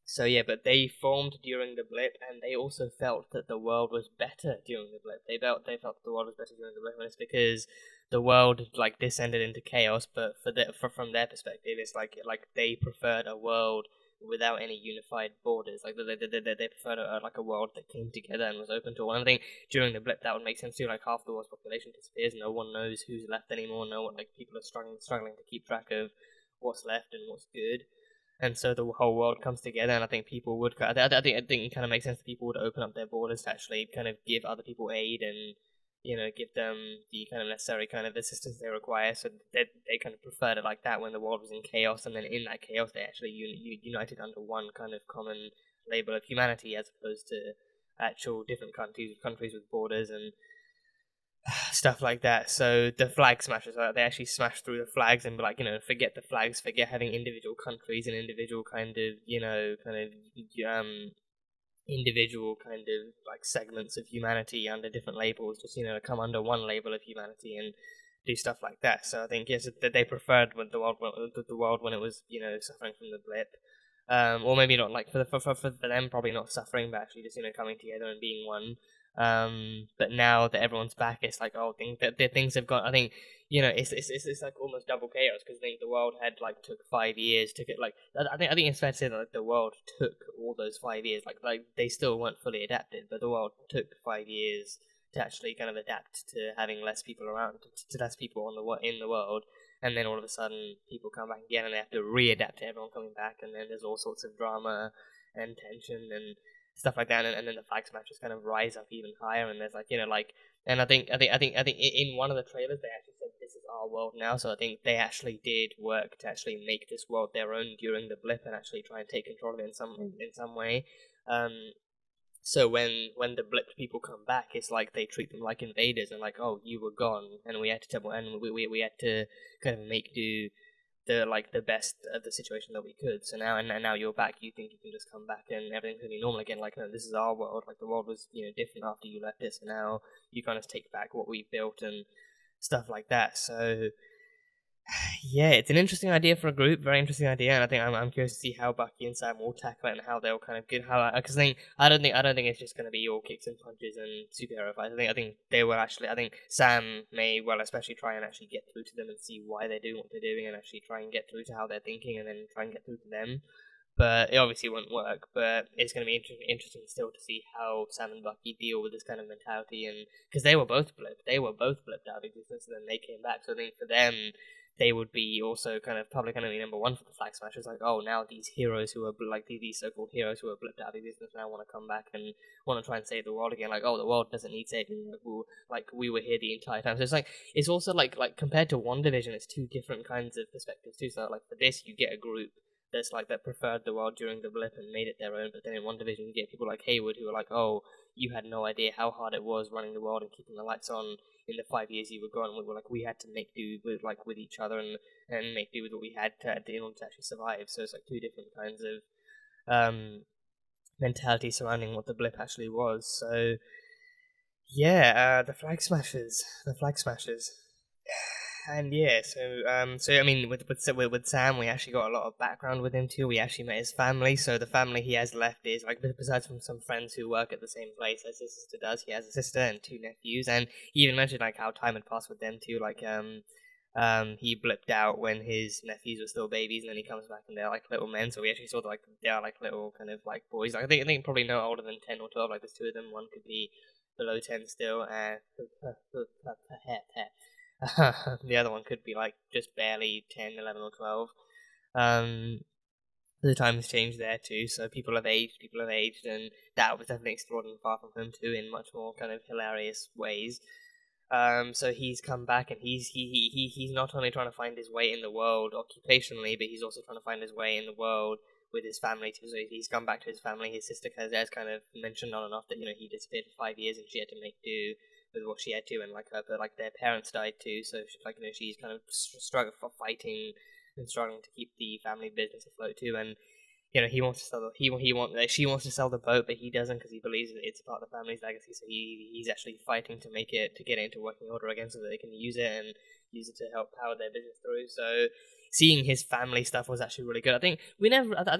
So yeah, but they formed during the blip, and they also felt that the world was better during the blip. They felt the world was better during the blip, and it's because the world like descended into chaos. But from their perspective, it's like they preferred a world without any unified borders. Like they preferred a world that came together and was open to all. And I think during the blip that would make sense too. Like half the world's population disappears, no one knows who's left anymore. No one, like people are struggling to keep track of what's left and what's good. And so the whole world comes together, and I think people would. I think it kind of makes sense that people would open up their borders to actually kind of give other people aid and, you know, give them the kind of necessary kind of assistance they require. So they kind of preferred it like that when the world was in chaos, and then in that chaos they actually united under one kind of common label of humanity, as opposed to actual different countries with borders and stuff like that. So the Flag Smashers, they actually smash through the flags and be like, you know, forget the flags, forget having individual countries and individual kind of, you know, individual kind of like segments of humanity under different labels, just, you know, come under one label of humanity and do stuff like that. So I think yes, that they preferred when the world when it was, you know, suffering from the blip. Or maybe not, like for them probably not suffering, but actually just, you know, coming together and being one. But now that everyone's back, it's like, oh, things have got. I think, you know, it's like almost double chaos, because I think the world had like took 5 years to get like. I think it's fair to say that like, the world took all those 5 years. Like they still weren't fully adapted, but the world took 5 years to actually kind of adapt to having less people around, to less people in the world. And then all of a sudden, people come back again, and they have to readapt to everyone coming back, and then there's all sorts of drama and tension and stuff like that, and then the Flag Smashers kind of rise up even higher, and there's like, you know, like, and I think in one of the trailers they actually said this is our world now, so I think they actually did work to actually make this world their own during the blip and actually try and take control of it in some way. So when the blipped people come back, it's like they treat them like invaders and like, oh, you were gone, and we had to kind of make do the best of the situation that we could. So now you're back. You think you can just come back and everything's gonna be normal again? Like, no, this is our world. Like the world was, you know, different after you left it. So now you kind of take back what we built and stuff like that. So yeah, it's an interesting idea for a group, very interesting idea, and I think I'm curious to see how Bucky and Sam will tackle it and how they'll kind of get because I don't think it's just going to be all kicks and punches and superhero fights. I think they will actually. I think Sam may well especially try and actually get through to them and see why they're doing what they're doing, and actually try and get through to how they're thinking, and then try and get through to them. But it obviously won't work. But it's going to be interesting still to see how Sam and Bucky deal with this kind of mentality, and because they were both blipped out of existence, and then they came back. So I think for them, they would be also kind of public enemy number one for the Flag Smashers. Like, oh, now these heroes who are like these so-called heroes who are blipped out of existence now want to come back and want to try and save the world again. Like, oh, the world doesn't need saving. Like we were here the entire time. So it's also like compared to WandaVision, it's two different kinds of perspectives too. So like for this, you get a group that's like that preferred the world during the blip and made it their own. But then in WandaVision, you get people like Hayward who are like, oh, you had no idea how hard it was running the world and keeping the lights on in the 5 years you were gone. We had to make do with each other and make do with what we had in order to actually survive. So it's like two different kinds of mentality surrounding what the blip actually was. So yeah, the Flag Smashers. And yeah, so I mean, with Sam, we actually got a lot of background with him too. We actually met his family. So the family he has left is like, besides from some friends who work at the same place as his sister does, he has a sister and two nephews. And he even mentioned like how time had passed with them too. Like he blipped out when his nephews were still babies, and then he comes back and they're like little men. So we actually saw like they are like little kind of like boys. Like, I think probably no older than 10 or 12. Like there's two of them. One could be below 10 still. The other one could be like just barely 10, 11 or 12. The times changed there too, so people have aged, and that was definitely explored in Far From Home too, in much more kind of hilarious ways. So he's come back, and he's not only trying to find his way in the world occupationally, but he's also trying to find his way in the world with his family too. So he's come back to his family. His sister has kind of mentioned on and off that he disappeared for 5 years, and she had to make do with what she had to, and their parents died too. So she's kind of struggling for fighting and struggling to keep the family business afloat too. And he wants to sell she wants to sell the boat, but he doesn't because he believes that it's part of the family's legacy. So he's actually fighting to get it into working order again, so that they can use it to help power their business through. So seeing his family stuff was actually really good. I think we never. I don't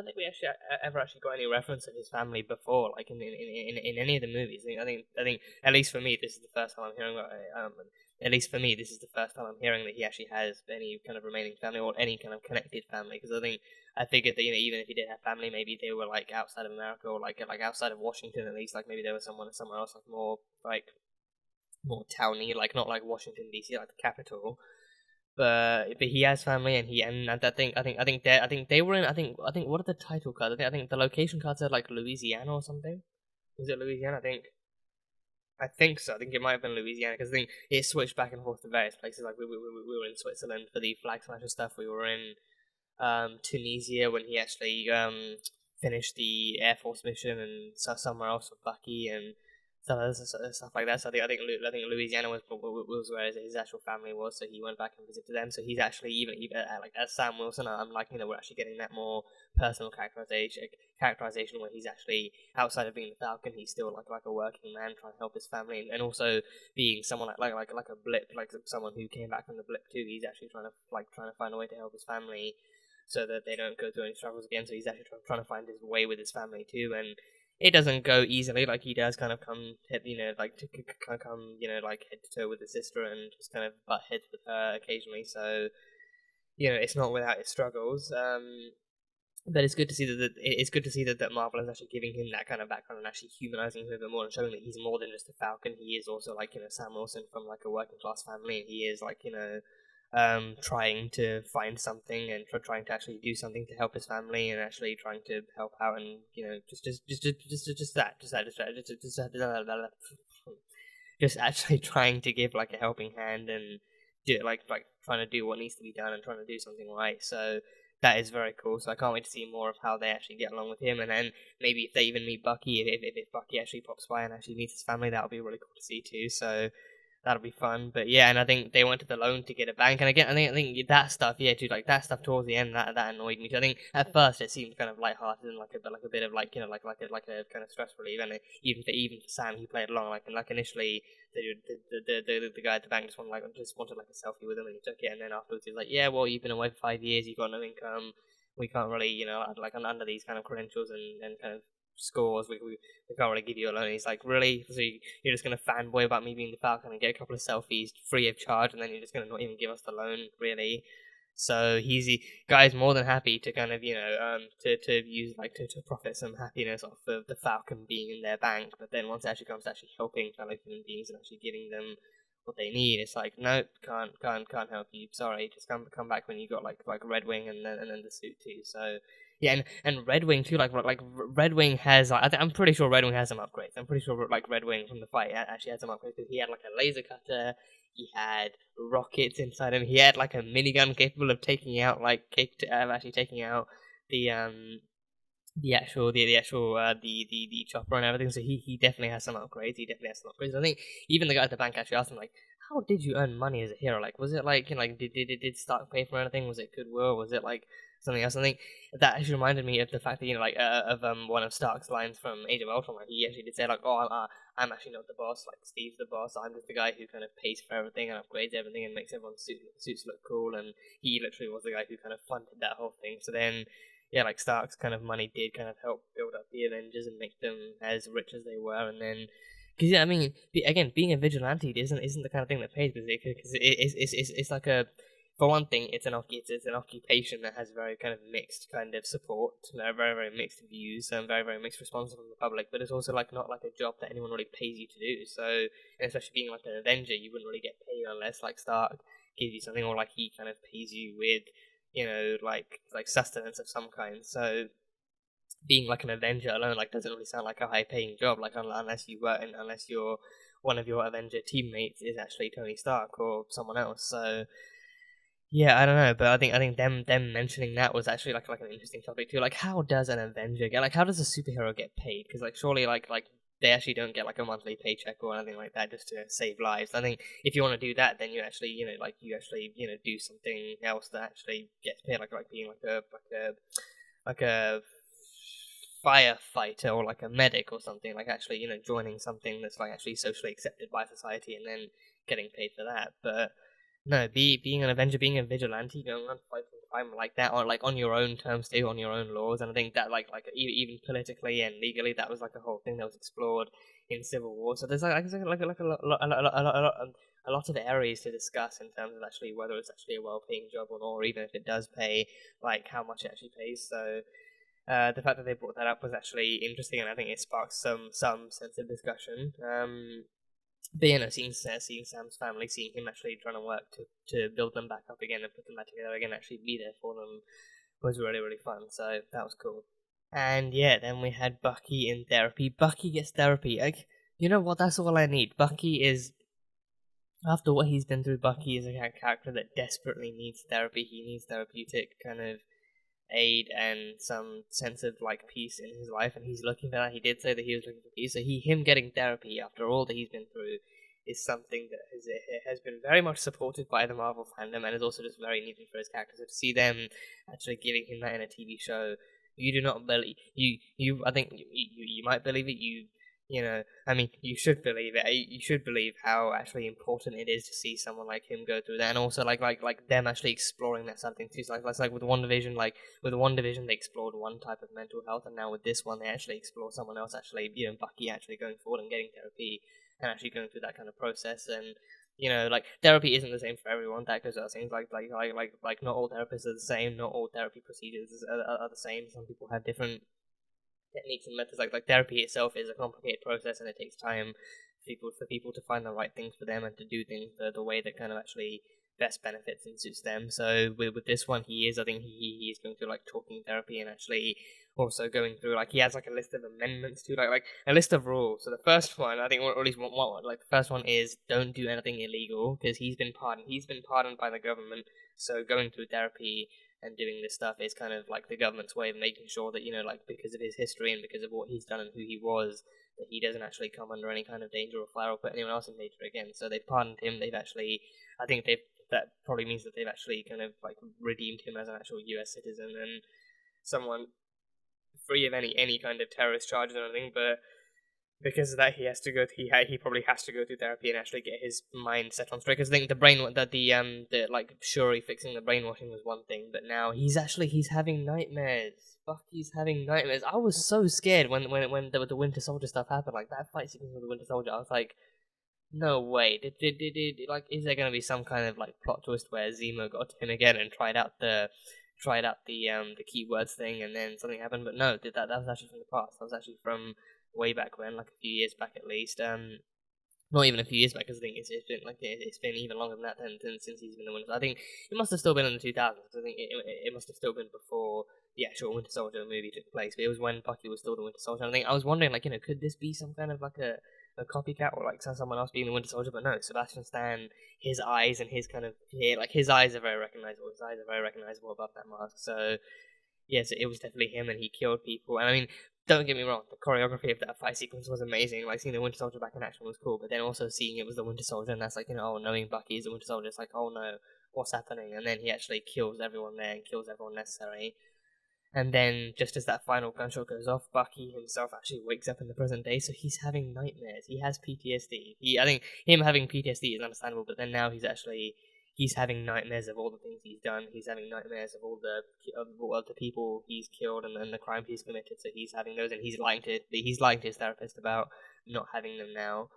think we actually ever actually got any reference to his family before, like in any of the movies. I think at least for me, this is the first time I'm hearing about it. At least for me, this is the first time I'm hearing that he actually has any kind of remaining family or any kind of connected family. Because I figured that even if he did have family, maybe they were like outside of America or like outside of Washington at least. Like maybe there was someone somewhere else, like more towny, like not like Washington DC, like the capital. But he has family, and I think they were in. I think what are the title cards? I think the location cards said like Louisiana or something. Was it Louisiana? I think so. I think it might have been Louisiana, because I think it switched back and forth to various places. Like we were in Switzerland for the Flag Smasher stuff. We were in Tunisia when he actually finished the Air Force mission, and somewhere else with Bucky and stuff like that. So I think Louisiana was where his actual family was. So he went back and visited them. So he's actually even like as Sam Wilson, I'm liking that we're actually getting that more personal characterization where he's actually, outside of being the Falcon, he's still like a working man trying to help his family, and also being someone like a blip, like someone who came back from the blip too. He's actually trying to find a way to help his family so that they don't go through any struggles again. So he's actually trying to find his way with his family too, and it doesn't go easily. Like he does kind of come head to toe with his sister and just kind of butt heads with her occasionally. So it's not without its struggles. But it's good to see that Marvel is actually giving him that kind of background and actually humanizing him a bit more and showing that he's more than just a Falcon. He is also Sam Wilson from like a working class family, and he is trying to find something and trying to actually do something to help his family and actually trying to help out, and just actually trying to give like a helping hand and do trying to do what needs to be done and trying to do something right. So that is very cool. So I can't wait to see more of how they actually get along with him, and then maybe if they even meet Bucky, if Bucky actually pops by and actually meets his family, that'll be really cool to see too. So that'll be fun. But yeah, and I think they went to the loan to get a bank, and again, I think that stuff, yeah, dude, like that stuff towards the end, that annoyed me. I think at first it seemed kind of lighthearted and like a bit of like a kind of stress relief, and even for Sam, he played along. Like initially, the guy at the bank just wanted like a selfie with him, and he took it, and then afterwards he was like, yeah, well, you've been away for 5 years, you've got no income, we can't really, like under these kind of credentials and kind of scores, we can't really give you a loan. He's like, really? So you're just going to fanboy about me being the Falcon and get a couple of selfies free of charge, and then you're just going to not even give us the loan, really? So guy's more than happy to kind of, to use, to profit some happiness off of the Falcon being in their bank, but then once it actually comes to actually helping fellow human beings and actually giving them what they need. It's like, nope, can't help you. Sorry, just come back when you got like Red Wing and then the suit too. So yeah, and Red Wing too. Like Red Wing has, I'm pretty sure Red Wing has some upgrades. I'm pretty sure like Red Wing from the fight actually had some upgrades because he had like a laser cutter. He had rockets inside him. He had like a minigun capable of taking out actually taking out the actual the chopper and everything. So he definitely has some upgrades. I think even the guy at the bank actually asked him like, how did you earn money as a hero? Like, was it like, did Stark pay for anything? Was it goodwill? Was it like something else? I think that actually reminded me of the fact that of one of Stark's lines from Age of Ultron. Like, he actually did say like, oh, I'm actually not the boss. Like, Steve's the boss. I'm just the guy who kind of pays for everything and upgrades everything and makes everyone's suits look cool. And he literally was the guy who kind of funded that whole thing. So then, yeah, like Stark's kind of money did kind of help build up the Avengers and make them as rich as they were, and then because I mean, again, being a vigilante isn't the kind of thing that pays, because it's like a, for one thing, it's an occupation that has very kind of mixed kind of support, very mixed views, and very mixed response from the public. But it's also like not like a job that anyone really pays you to do. So, and especially being like an Avenger, you wouldn't really get paid unless like Stark gives you something, or like he kind of pays you with, like sustenance of some kind. So being like an Avenger alone like doesn't really sound like a high paying job, like unless you're one of your Avenger teammates is actually Tony Stark or someone else. So yeah, I don't know, but I think them mentioning that was actually like an interesting topic too. Like, how does an Avenger get, like, how does a superhero get paid? Because like surely like they actually don't get like a monthly paycheck or anything like that just to save lives. I think if you want to do that, then you actually do something else that actually gets paid, like being like a firefighter or like a medic or something, like actually joining something that's like actually socially accepted by society and then getting paid for that. But no, being an Avenger, being a vigilante, going around fighting crime like that, or like on your own terms too, on your own laws, and I think that like even politically and legally, that was like a whole thing that was explored in Civil War. So there's like a lot of areas to discuss in terms of actually whether it's actually a well-paying job or not, or even if it does pay, like how much it actually pays. So the fact that they brought that up was actually interesting, and I think it sparked some sense of discussion. But seeing Sam's family, seeing him actually trying to work to build them back up again and put them back together again, actually be there for them, was really fun. So that was cool. And yeah, then we had Bucky in therapy. Bucky gets therapy. Like, you know what? That's all I need. Bucky is, after what he's been through, Bucky is a character that desperately needs therapy. He needs therapeutic kind of aid and some sense of like peace in his life, and he's looking for that. He did say that he was looking for peace, so him getting therapy after all that he's been through is something that has been very much supported by the Marvel fandom, and is also just very needed for his character. So to see them actually giving him that in a TV show, you do not believe I think you might believe it. I mean, you should believe it. You should believe how actually important it is to see someone like him go through that, and also like them actually exploring that something too. So like with WandaVision, they explored one type of mental health, and now with this one, they actually explore someone else. Actually, Bucky actually going forward and getting therapy, and actually going through that kind of process. And like therapy isn't the same for everyone. That goes without saying. Like not all therapists are the same. Not all therapy procedures are the same. Some people have different techniques and methods. Like therapy itself is a complicated process, and it takes time for people to find the right things for them and to do things the way that kind of actually best benefits and suits them. So with this one, I think he is going through like talking therapy, and actually also going through like he has like a list of amendments to like a list of rules. So the first one, I think, or at least one, like the first one is don't do anything illegal, because he's been pardoned by the government. So going through therapy and doing this stuff is kind of like the government's way of making sure that, like, because of his history and because of what he's done and who he was, that he doesn't actually come under any kind of danger or fire or put anyone else in danger again. So they've pardoned him. That probably means that they've actually kind of like redeemed him as an actual US citizen and someone free of any kind of terrorist charges or anything. But because of that, he probably has to go through therapy and actually get his mind set on straight. Because I think the like Shuri fixing the brainwashing was one thing, but now he's having nightmares. Bucky's having nightmares. I was so scared when the Winter Soldier stuff happened. Like that fight sequence with the Winter Soldier, I was like, no way. Is there gonna be some kind of like plot twist where Zemo got to him again and tried out the keywords thing, and then something happened? But no, that was actually from the past. That was actually from way back when, like a few years back at least. not even a few years back, because I think it's been like it's been even longer than that since he's been the Winter. I think it must have still been in the 2000s. I think it must have still been before the actual Winter Soldier movie took place. But it was when Bucky was still the Winter Soldier. And I think I was wondering, like, could this be some kind of like a copycat, or like someone else being the Winter Soldier? But no, Sebastian Stan, his eyes and his kind of hair, like his eyes are very recognizable. His eyes are very recognizable above that mask. So yes, it was definitely him, and he killed people. And I mean, don't get me wrong, the choreography of that fight sequence was amazing. Like, seeing the Winter Soldier back in action was cool, but then also seeing it was the Winter Soldier, and that's like, knowing Bucky is the Winter Soldier, it's like, oh no, what's happening? And then he actually kills everyone there and kills everyone necessary. And then, just as that final gunshot goes off, Bucky himself actually wakes up in the present day, so he's having nightmares. He has PTSD. I think him having PTSD is understandable, but then now he's having nightmares of all the things he's done. He's having nightmares of all the people he's killed and the crimes he's committed. So he's having those, and he's lying to his therapist about not having them now.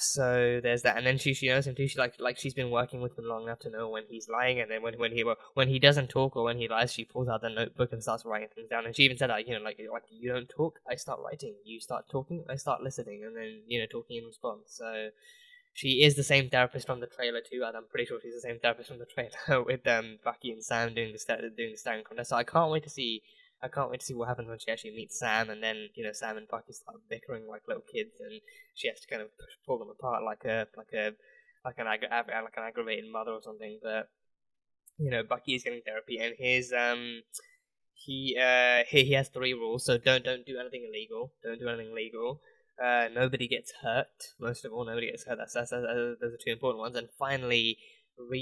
So there's that, and then she knows him too. She like she's been working with him long enough to know when he's lying, and then when he doesn't talk or when he lies, she pulls out the notebook and starts writing things down. And she even said that, like you don't talk, I start writing. You start talking, I start listening, and then talking in response. So she is the same therapist from the trailer too, and I'm pretty sure she's the same therapist from the trailer with Bucky and Sam doing the staring contest. So I can't wait to see what happens when she actually meets Sam, and then Sam and Bucky start bickering like little kids, and she has to kind of pull them apart like an aggravated mother or something. But Bucky is getting therapy, and he has 3 rules. So don't do anything illegal. Don't do anything illegal. Nobody gets hurt. Most of all, nobody gets hurt. Those are 2 important ones. And finally, I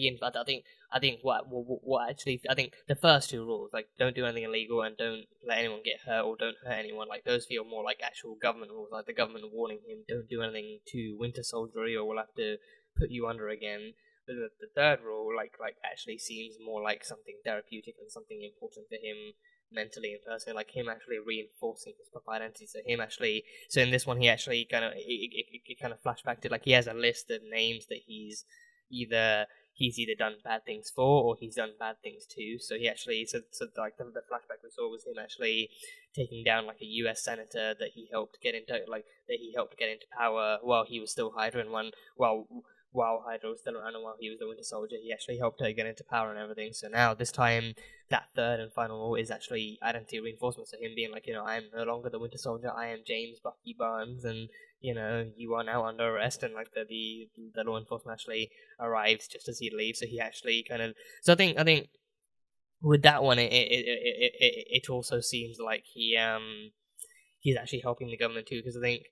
think the first 2 rules, like don't do anything illegal and don't let anyone get hurt or don't hurt anyone, like those feel more like actual government rules, like the government warning him, don't do anything too Winter Soldiery or we'll have to put you under again. But the third rule, like actually seems more like something therapeutic and something important for him mentally and personally, like him actually reinforcing his proper identity. So in this one, he actually kind of it kind of flashback to, like, he has a list of names that he's either done bad things for or he's done bad things to. So he actually so like the flashback we saw was him actually taking down like a US senator that he helped get into power while he was still Hydra, and while Hydra was still around and while he was the Winter Soldier, he actually helped her get into power and everything. So now, this time, that third and final rule is actually identity reinforcement. So him being like, I am no longer the Winter Soldier, I am James Bucky Barnes, and, you are now under arrest, and like the law enforcement actually arrives just as he leaves. So he actually kind of... So I think with that one, it also seems like he's actually helping the government too, because I think,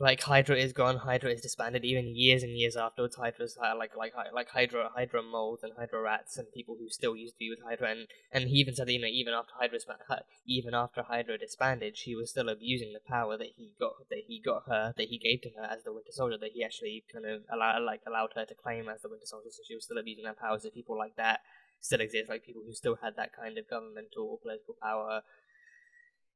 like, Hydra is gone, Hydra is disbanded, even years and years afterwards. Hydra's like Hydra moles and Hydra rats and people who still used to be with Hydra, and he even said that, even after Hydra disbanded, she was still abusing the power that he gave to her as the Winter Soldier, that he actually kind of allowed her to claim as the Winter Soldier. So she was still abusing that power. So people like that still exist, like people who still had that kind of governmental or political power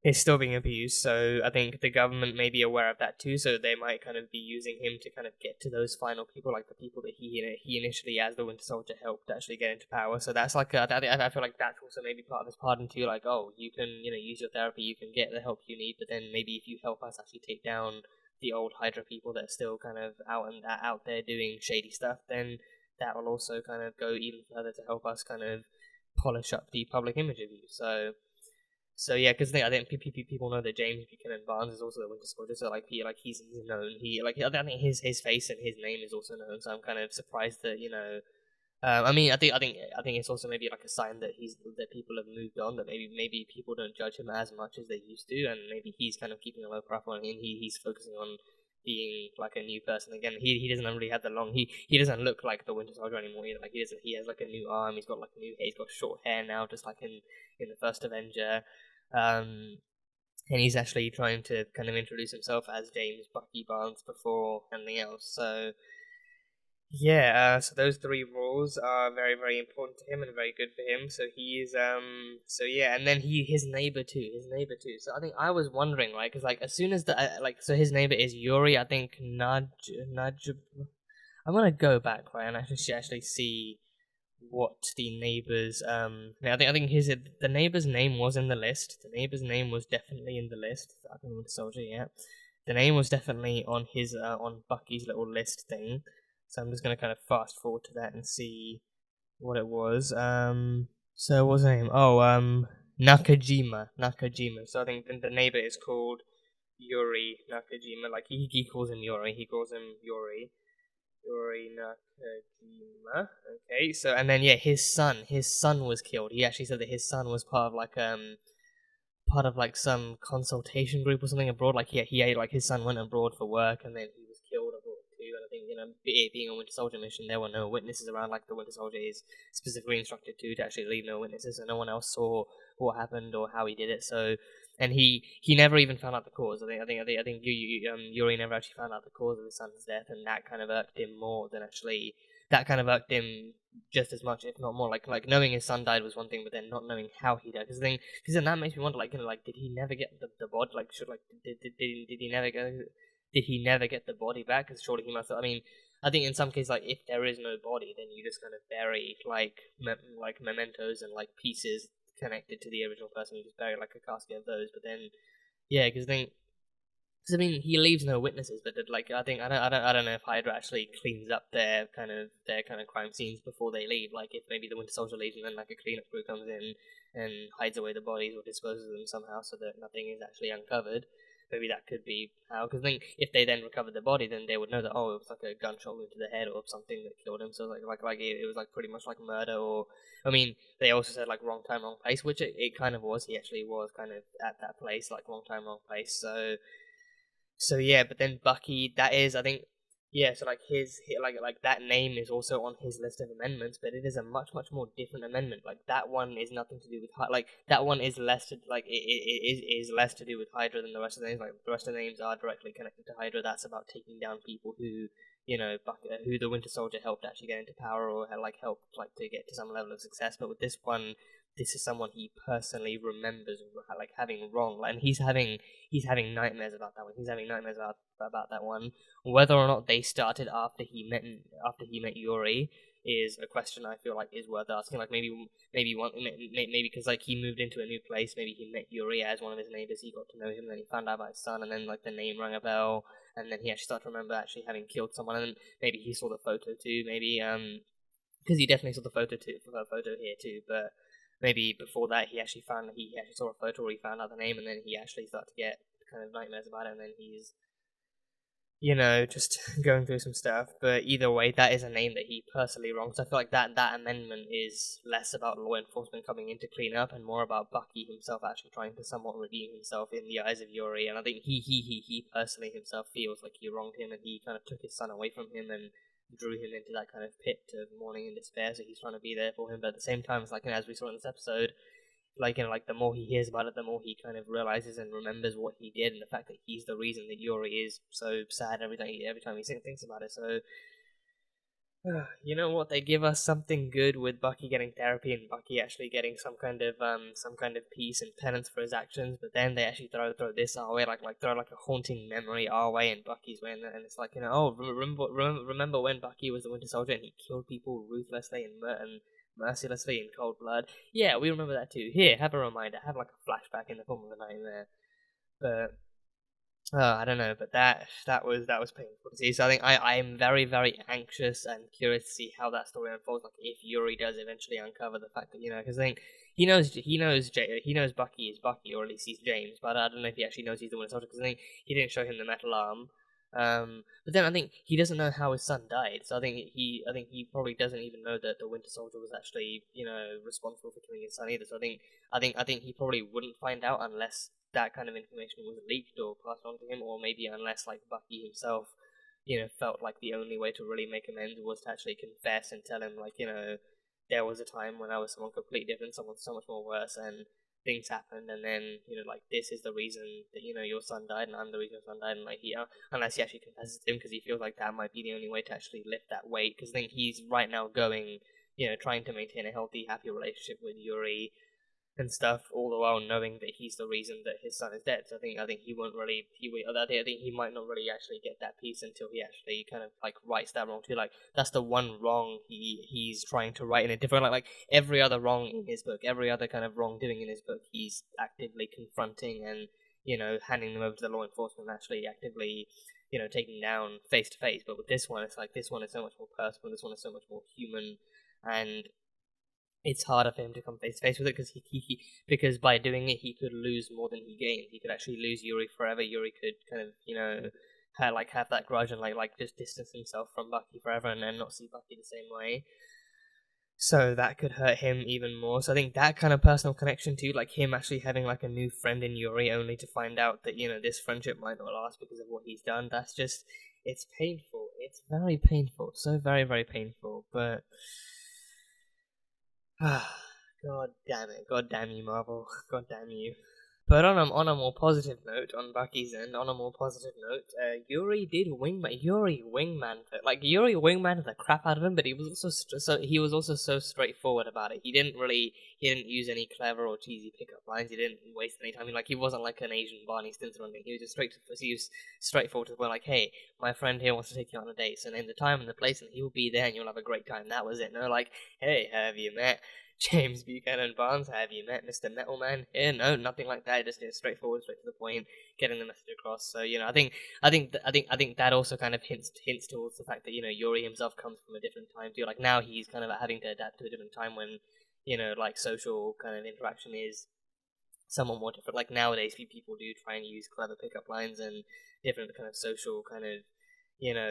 is still being abused. So I think the government may be aware of that too, so they might kind of be using him to kind of get to those final people, like the people that he initially, as the Winter Soldier, helped actually get into power. So that's like I feel like that's also maybe part of his pardon too, like, oh, you can use your therapy, you can get the help you need, but then maybe if you help us actually take down the old Hydra people that are still kind of out there doing shady stuff, then that will also kind of go even further to help us kind of polish up the public image of you. So yeah, because I think people know that James Buchanan Barnes is also the Winter Soldier, so he's known. I think his face and his name is also known. So I'm kind of surprised that I think it's also maybe like a sign that people have moved on, that maybe people don't judge him as much as they used to, and maybe he's kind of keeping a low profile, and he's focusing on being like a new person again. He doesn't really have the long he doesn't look like the Winter Soldier anymore either. Like he has like a new arm, he's got like new hair, he's got short hair now, just like in the first Avenger. And he's actually trying to kind of introduce himself as James Bucky Barnes before anything else. So yeah, so those 3 roles are very, very important to him and very good for him. So he's so yeah, and then his neighbor too. So I think I was wondering, right, because like as soon as so his neighbor is Yuri, I think Naj. I'm gonna go back, right, and actually see what the neighbor's I think the neighbor's name was in the list. The neighbor's name was definitely in the list. I think Winter Soldier, yeah. the name was definitely on his on Bucky's little list thing. So I'm just gonna kind of fast forward to that and see what it was. So what's the name? Oh, Nakajima. So I think the neighbor is called Yuri Nakajima. Like he calls him Yuri. He calls him Yuri Nakajima. Okay, so and then yeah, his son was killed. He actually said that his son was part of like some consultation group or something abroad. Like he like his son went abroad for work and then he was killed abroad too. And I think it being a Winter Soldier mission, there were no witnesses around. Like the Winter Soldier is specifically instructed to actually leave no witnesses, so no one else saw what happened or how he did it. So. And he never even found out the cause. I think Yuri never actually found out the cause of his son's death, and that kind of irked him more than actually. That kind of irked him just as much, if not more. Like knowing his son died was one thing, but then not knowing how he died. Because then that makes me wonder, like did he never get the body? Like did he never go? Did he never get the body back? Because surely he must have. I mean, I think in some cases, like if there is no body, then you just kind of bury like mementos and like pieces connected to the original person. You just bury like a casket of those. But then, yeah, because I mean, he leaves no witnesses. But like, I don't know if Hydra actually cleans up their kind of crime scenes before they leave. Like, if maybe the Winter Soldier leaves and then like a cleanup crew comes in and hides away the bodies or disposes of them somehow so that nothing is actually uncovered. Maybe that could be how. Because then, if they then recovered the body, then they would know that it was like a gunshot wound to the head or something that killed him. So like it was like pretty much like murder. Or I mean, they also said like wrong time, wrong place, which it kind of was. He actually was kind of at that place, like wrong time, wrong place. So yeah, but then Bucky, that is, I think, yeah. So like like that name is also on his list of amendments, but it is a much more different amendment. Like that one is nothing to do with like that one is less to like it is less to do with Hydra than the rest of the names. Like the rest of the names are directly connected to Hydra. That's about taking down people who who the Winter Soldier helped actually get into power or like helped like to get to some level of success. But with this one, this is someone he personally remembers like having wrong, and he's having nightmares about that one. He's having nightmares about that one. Whether or not they started after he met Yuri is a question I feel like is worth asking. Like maybe because like he moved into a new place. Maybe he met Yuri as one of his neighbors. He got to know him, then he found out about his son, and then like the name rang a bell, and then he actually started to remember actually having killed someone. And then maybe he saw the photo too. Maybe because he definitely saw the photo here too, but. Maybe before that he actually saw a photo where he found out the name, and then he actually started to get kind of nightmares about it, and then he's just going through some stuff. But either way, that is a name that he personally wronged. So I feel like that amendment is less about law enforcement coming in to clean up and more about Bucky himself actually trying to somewhat redeem himself in the eyes of Yuri. And I think he personally himself feels like he wronged him, and he kind of took his son away from him and drew him into that kind of pit of mourning and despair, so he's trying to be there for him, but at the same time, it's like, as we saw in this episode, like the more he hears about it, the more he kind of realizes and remembers what he did, and the fact that he's the reason that Yuri is so sad every time he thinks about it. So you know what? They give us something good with Bucky getting therapy and Bucky actually getting some kind of peace and penance for his actions. But then they actually throw this our way, like throw like a haunting memory our way and Bucky's way, and it's like remember when Bucky was the Winter Soldier and he killed people ruthlessly and mercilessly in cold blood? Yeah, we remember that too. Here, have a reminder. Have like a flashback in the form of a nightmare. But. I don't know, but that was painful to see. So I think I'm very, very anxious and curious to see how that story unfolds. Like if Yuri does eventually uncover the fact that because I think he knows Bucky is Bucky, or at least he's James. But I don't know if he actually knows he's the Winter Soldier, because I think he didn't show him the metal arm. But then I think he doesn't know how his son died. So I think he probably doesn't even know that the Winter Soldier was actually responsible for killing his son either. So I think he probably wouldn't find out unless that kind of information was leaked or passed on to him, or maybe unless like Bucky himself, felt like the only way to really make amends was to actually confess and tell him like, there was a time when I was someone completely different, someone so much more worse, and things happened, and then like this is the reason that your son died, and I'm the reason your son died, and like unless he actually confesses to him, because he feels like that might be the only way to actually lift that weight, because I think he's right now going, trying to maintain a healthy, happy relationship with Yuri and stuff, all the while knowing that he's the reason that his son is dead. So I think he won't really I think he might not really actually get that peace until he actually kind of like rights that wrong too. Like that's the one wrong he's trying to right in a different like every other wrong in his book, every other kind of wrongdoing in his book, he's actively confronting and handing them over to the law enforcement and actually actively, taking down face to face. But with this one, it's like this one is so much more personal. This one is so much more human, and it's harder for him to come face to face with it because by doing it, he could lose more than he gained. He could actually lose Yuri forever. Yuri could kind of, have that grudge and like just distance himself from Bucky forever and then not see Bucky the same way. So that could hurt him even more. So I think that kind of personal connection too, like him actually having like a new friend in Yuri, only to find out that this friendship might not last because of what he's done. That's just, it's painful. It's very painful. So very, very painful. But God damn it. God damn you, Marvel. God damn you. But on a more positive note, on Bucky's end, Yuri wingman the crap out of him, but he was also so straightforward about it. He didn't use any clever or cheesy pickup lines. He didn't waste any time. He wasn't like an Asian Barney Stinson or anything. He was straightforward to the point, like, hey, my friend here wants to take you on a date, so name the time and the place, and he'll be there, and you'll have a great time. That was it. No, like, hey, have you met James Buchanan Barnes? Have you met Mr. Metalman? Yeah, no, nothing like that. Just straightforward, straight to the point, getting the message across. So I think that also kind of hints towards the fact that Yuri himself comes from a different time too. Like now he's kind of having to adapt to a different time when like social kind of interaction is somewhat more different. Like nowadays, people do try and use clever pickup lines and different kind of social kind of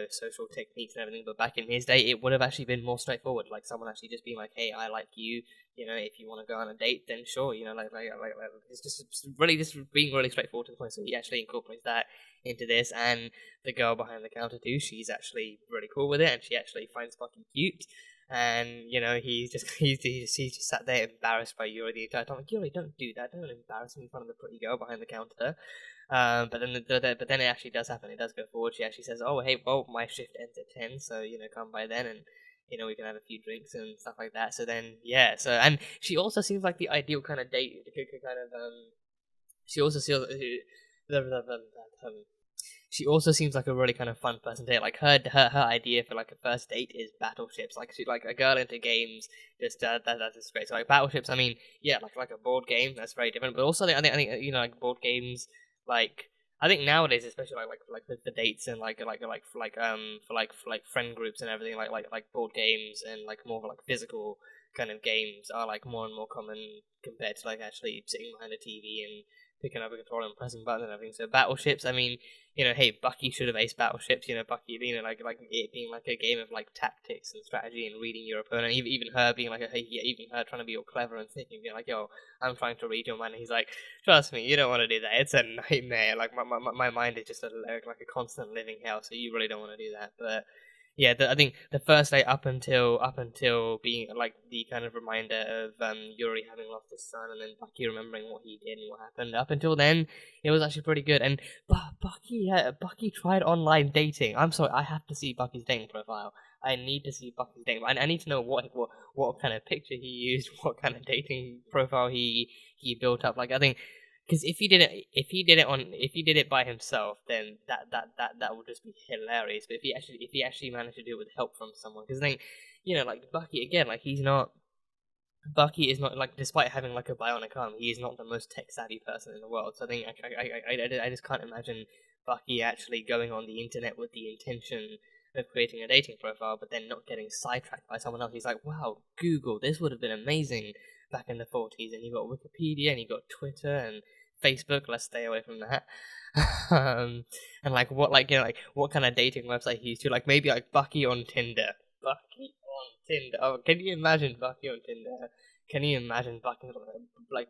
social techniques and everything, but back in his day, it would have actually been more straightforward. Like someone actually just being like, "Hey, I like you. If you want to go on a date, then sure." It's just being really straightforward to the point. So he actually incorporates that into this, and the girl behind the counter too. She's actually really cool with it, and she actually finds Bucky cute. And he's just sat there embarrassed by Yuri the entire time. Like, Yuri, don't do that. Don't embarrass me in front of the pretty girl behind the counter. But then it actually does happen. It does go forward. She actually says, "Oh, hey, well, my shift ends at 10, so come by then, and we can have a few drinks and stuff like that." So then, yeah. So and she also seems like the ideal kind of date. She also seems. She also seems like a really kind of fun person to date. Like her idea for like a first date is battleships. Like she's like a girl into games. Just that's just great. So like battleships. I mean, yeah, like a board game. That's very different. But also, I think like board games. Like I think nowadays, especially like the dates and like friend groups and everything, like board games and like more like physical kind of games are like more and more common compared to like actually sitting behind a TV and picking up a controller and pressing buttons and everything. So battleships, I mean, hey, Bucky should have aced battleships. Bucky, like it being like a game of like tactics and strategy and reading your opponent. Even her being like, even her trying to be all clever and thinking, being like, yo, I'm trying to read your mind. And he's like, trust me, you don't want to do that. It's a nightmare. Like my mind is just like a constant living hell. So you really don't want to do that. But yeah, I think the first day up until being like the kind of reminder of Yuri having lost his son, and then Bucky remembering what he did and what happened. Up until then, it was actually pretty good. And Bucky tried online dating. I'm sorry, I have to see Bucky's dating profile. I need to see Bucky's dating. I need to know what kind of picture he used, what kind of dating profile he built up. Like I think. Because if he did it by himself, then that would just be hilarious. But if he actually managed to do it with help from someone, because I think like Bucky again, like Bucky is not like, despite having like a bionic arm, he is not the most tech savvy person in the world. So I think I just can't imagine Bucky actually going on the internet with the intention of creating a dating profile, but then not getting sidetracked by someone else. He's like, wow, Google, this would have been amazing back in the 40s, and you got Wikipedia, and you got Twitter, and Facebook. Let's stay away from that. And like what kind of dating website he used to, like maybe like Bucky on Tinder. Oh, can you imagine Bucky on Tinder? Can you imagine Bucky on Tinder? Like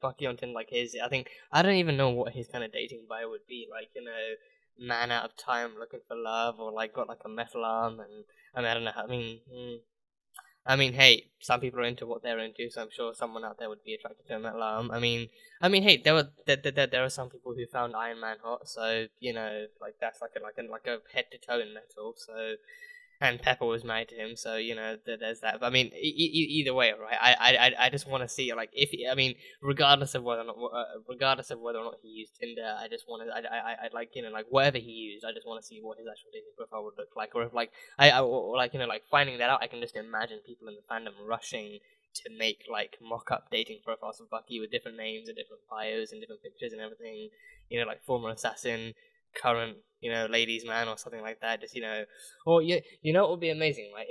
I don't even know what his kind of dating bio would be. Like man out of time looking for love, or like got like a metal arm, and I don't know. I mean, hey, some people are into what they're into, so I'm sure someone out there would be attracted to a metal arm. I mean, hey, there are some people who found Iron Man hot, so like that's like a head to toe in metal. So, and Pepper was married to him, so there's that. But I mean, either way, right? I just want to see, like, regardless of whether or not he used Tinder, I just want to, I like like whatever he used, I just want to see what his actual dating profile would look like, or if like like finding that out, I can just imagine people in the fandom rushing to make like mock-up dating profiles of Bucky with different names and different bios and different pictures and everything. You know, like former assassin, current, you know, ladies man or something like that. Just, you know, or you know, it would be amazing, right?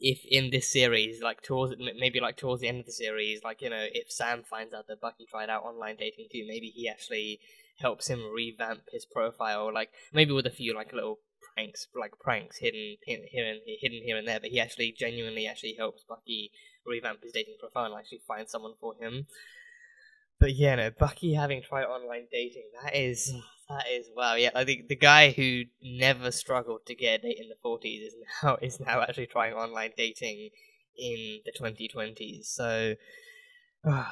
If in this series, like towards the end of the series, like, you know, if Sam finds out that Bucky tried out online dating too, maybe he actually helps him revamp his profile, like maybe with a few like little pranks hidden here and there, but he actually genuinely helps Bucky revamp his dating profile and actually find someone for him. But yeah, no, Bucky having tried online dating, that is wow. Yeah, I think the guy who never struggled to get a date in the 40s is now actually trying online dating in the 2020s. So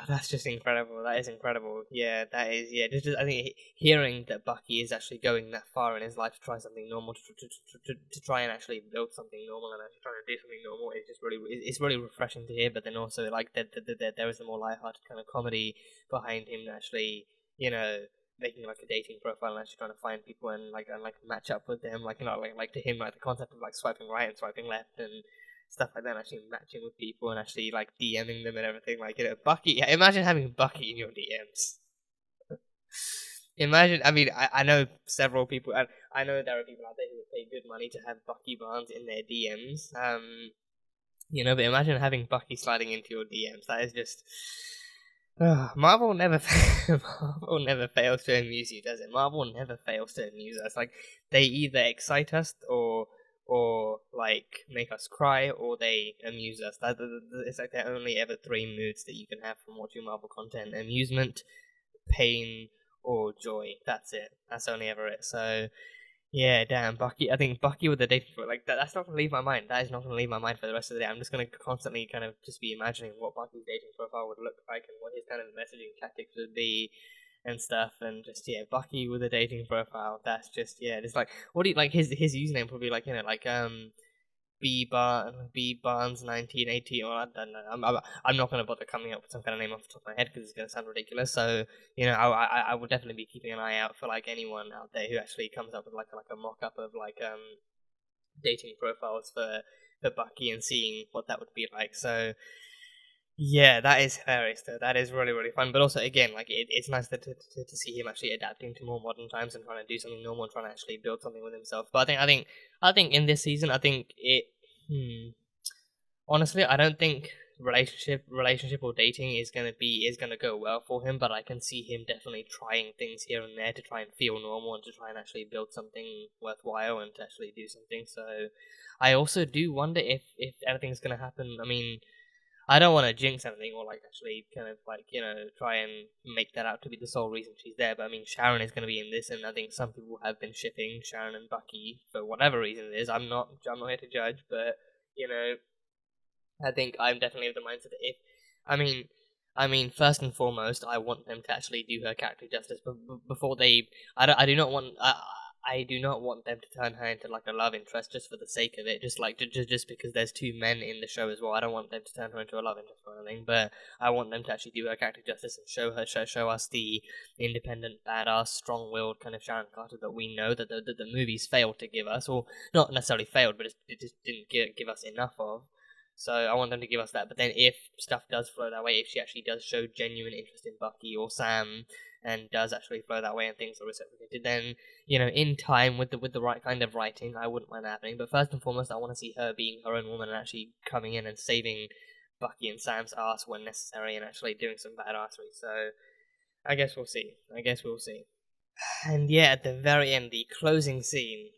that's just incredible. That is incredible. Yeah, that is. Yeah, just I think hearing that Bucky is actually going that far in his life to try something normal, to try and actually build something normal and actually trying to do something normal is just it's really refreshing to hear. But then also like there is a more lighthearted kind of comedy behind him actually, you know, making like a dating profile and actually trying to find people and match up with them. Like, you know, like to him, like the concept of like swiping right and swiping left and stuff like that, and actually matching with people and actually like DMing them and everything. Like, you know, Bucky. Imagine having Bucky in your DMs. Imagine. I mean, I know several people. I know there are people out there who would pay good money to have Bucky Barnes in their DMs. You know, but imagine having Bucky sliding into your DMs. That is just. Marvel never fails to amuse you, does it? Marvel never fails to amuse us. Like, they either excite us or like make us cry, or they amuse us. It's like there are only ever three moods that you can have from watching Marvel content: amusement, pain, or joy. That's it. That's only ever it. So yeah, damn, Bucky. I think Bucky with the dating for like that's not gonna leave my mind. That is not gonna leave my mind for the rest of the day. I'm just gonna constantly kind of just be imagining what Bucky's dating profile would look like and what his kind of messaging tactics would be and stuff, and just Bucky with a dating profile. That's just it's like, what do you like? His username would be like, you know, like B Barnes 1980, or I don't know. I'm not gonna bother coming up with some kind of name off the top of my head because it's gonna sound ridiculous. So, you know, I would definitely be keeping an eye out for like anyone out there who actually comes up with like a mock up of like dating profiles for Bucky and seeing what that would be like. So. Yeah, that is hilarious though. That is really, really fun. But also, again, like it's nice to see him actually adapting to more modern times and trying to do something normal and trying to actually build something with himself. But I think in this season, I think it. Honestly, I don't think relationship or dating is gonna go well for him. But I can see him definitely trying things here and there to try and feel normal and to try and actually build something worthwhile and to actually do something. So, I also do wonder if anything's gonna happen. I mean. I don't want to jinx anything or like actually kind of like, you know, try and make that out to be the sole reason she's there. But I mean, Sharon is going to be in this, and I think some people have been shipping Sharon and Bucky for whatever reason it is. I'm not here to judge, but you know, I think I'm definitely of the mindset that I mean, first and foremost, I want them to actually do her character justice. But before they, I do not want them to turn her into like a love interest just for the sake of it, just because there's two men in the show as well. I don't want them to turn her into a love interest or anything, but I want them to actually do her character justice and show us the independent, badass, strong-willed kind of Sharon Carter that we know that the movies failed to give us, or not necessarily failed, but it just didn't give us enough of. So I want them to give us that. But then if stuff does flow that way, if she actually does show genuine interest in Bucky or Sam and does actually flow that way and things are reciprocated, then, you know, in time with the right kind of writing, I wouldn't mind that happening. But first and foremost, I want to see her being her own woman and actually coming in and saving Bucky and Sam's ass when necessary and actually doing some badassery. So I guess we'll see. And yeah, at the very end, the closing scene,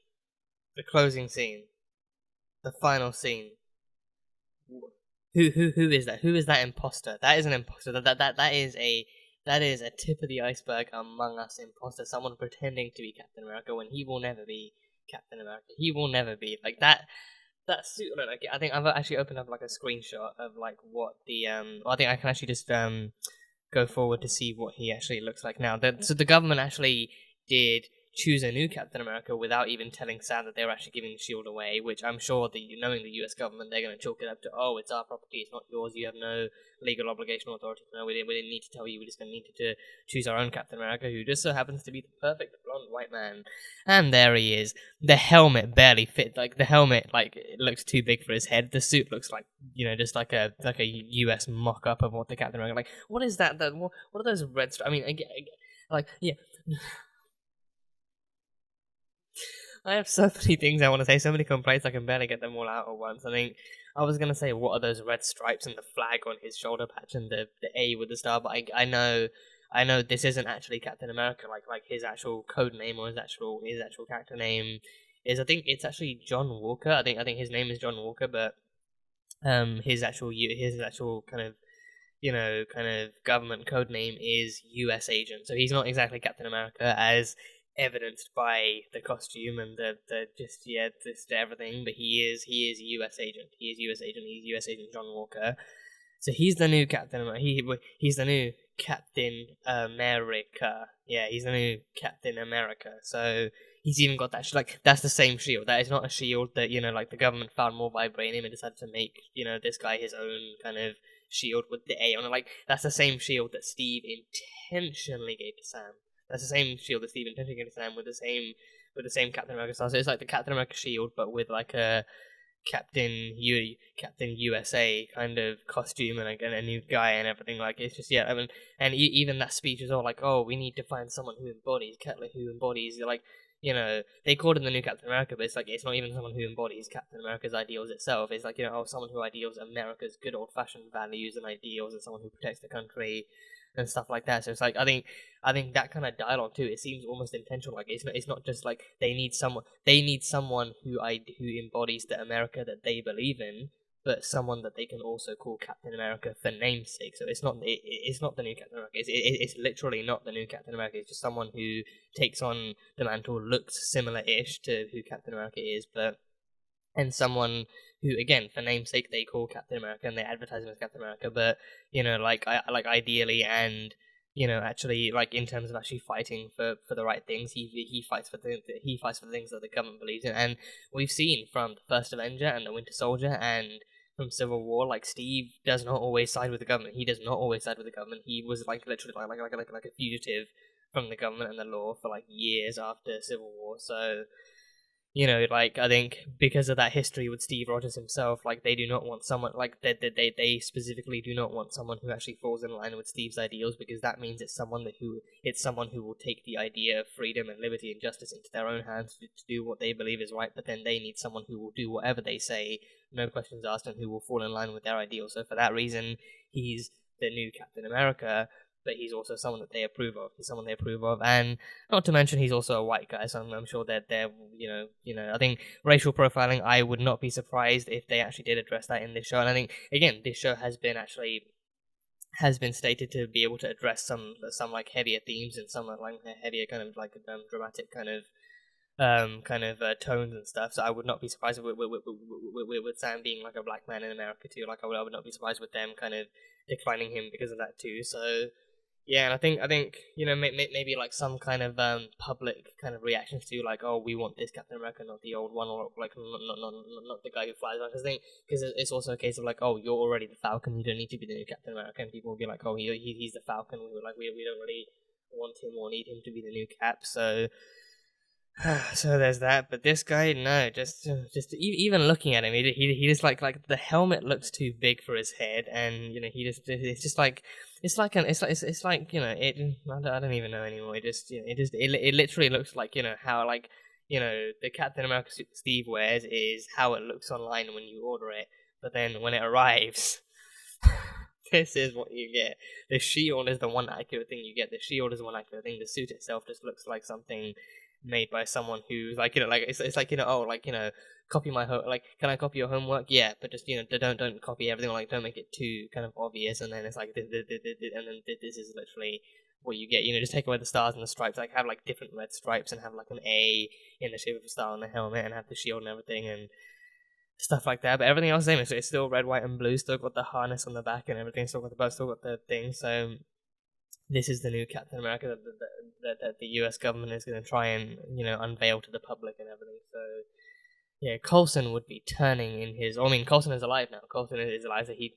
the final scene. Who is that? Who is that imposter? That is an imposter. That is a tip of the iceberg among us imposter. Someone pretending to be Captain America when he will never be Captain America. He will never be like that. That suit. Like, I think I've actually opened up like a screenshot of like what the I think I can actually just go forward to see what he actually looks like now. So the government actually did choose a new Captain America without even telling Sam that they're actually giving the shield away, which I'm sure that, knowing the US government, they're going to chalk it up to, oh, it's our property, it's not yours, you have no legal obligation or authority. No, we didn't need to tell you, we're just going to need to choose our own Captain America, who just so happens to be the perfect blonde white man. And there he is. The helmet barely fit, like, the helmet, like, it looks too big for his head. The suit looks like, just like a US mock-up of what the Captain America, like, what is that, what are those red I mean, again, like, yeah. I have so many things I want to say, so many complaints, I can barely get them all out at once. I think I was going to say, what are those red stripes and the flag on his shoulder patch and the A with the star, but I know this isn't actually Captain America, like his actual code name or his actual character name is, I think it's actually John Walker. I think his name is John Walker, but his actual kind of government code name is US Agent. So he's not exactly Captain America as evidenced by the costume and the just everything, but he is US Agent. He's US Agent John Walker. So he's the new Captain America. He's the new Captain America. Yeah, he's the new Captain America. So he's even got that that's the same shield. That is not a shield that like the government found more vibranium and decided to make this guy his own kind of shield with the A on it. Like, that's the same shield that Steve intentionally gave to Sam. That's the same shield that Steve intentionally gave to Sam with the same Captain America star. So it's like the Captain America shield, but with like a Captain USA kind of costume and a new guy and everything. Like, it's just and even that speech is all like, oh, we need to find someone who embodies like. They called him the new Captain America, but it's not even someone who embodies Captain America's ideals itself. It's like, someone who ideals America's good old-fashioned values and ideals, and someone who protects the country and stuff like that. So it's like, I think that kind of dialogue too, it seems almost intentional. Like, it's not just like they need someone who embodies the America that they believe in, but someone that they can also call Captain America for namesake. So it's not the new Captain America. It's literally not the new Captain America. It's just someone who takes on the mantle, looks similar-ish to who Captain America is, and someone who, again, for namesake, they call Captain America and they advertise him as Captain America. But ideally, and actually, like, in terms of actually fighting for the right things, he fights for the things that the government believes in. And we've seen from the First Avenger and the Winter Soldier and from Civil War, like, Steve does not always side with the government. He does not always side with the government. He was literally like a fugitive from the government and the law for years after Civil War. So I think because of that history with Steve Rogers himself, they do not want someone, they specifically do not want someone who actually falls in line with Steve's ideals, because that means it's someone who will take the idea of freedom and liberty and justice into their own hands to do what they believe is right, but then they need someone who will do whatever they say, no questions asked, and who will fall in line with their ideals. So for that reason, he's the new Captain America, but he's also someone that they approve of. He's someone they approve of, and not to mention he's also a white guy, so I'm sure that they're, I think racial profiling, I would not be surprised if they actually did address that in this show. And I think, again, this show has been stated to be able to address some heavier themes and some heavier kind of dramatic kind of tones and stuff. So I would not be surprised with Sam being a black man in America too. I would not be surprised with them kind of declining him because of that too. So yeah, and I think maybe some kind of public kind of reactions to oh, we want this Captain America, not the old one, or not the guy who flies around. Because it's also a case of oh, you're already the Falcon, you don't need to be the new Captain America, and people will be oh, he's the Falcon. We don't really want him or need him to be the new Cap. So there's that. But this guy, no, just even looking at him, he just like the helmet looks too big for his head, and it's just I don't even know anymore. It literally looks like how the Captain America suit Steve wears is how it looks online when you order it, but then when it arrives, this is what you get. The shield is the one accurate thing you get. The shield is the one accurate thing. The suit itself just looks like something made by someone who's copy my can I copy your homework? Yeah, but just don't copy everything, don't make it too kind of obvious, and then it's and then this is literally what you get. Just take away the stars and the stripes, have different red stripes and have an A in the shape of a star on the helmet and have the shield and everything and stuff like that. But everything else is the same. It's still red, white, and blue. Still got the harness on the back and everything. Still got the boat. Still got the thing. So this is the new Captain America that the US government is going to try and, you know, unveil to the public and everything. So yeah, Coulson would be turning in his. I mean, Coulson is alive now. Coulson is alive, so he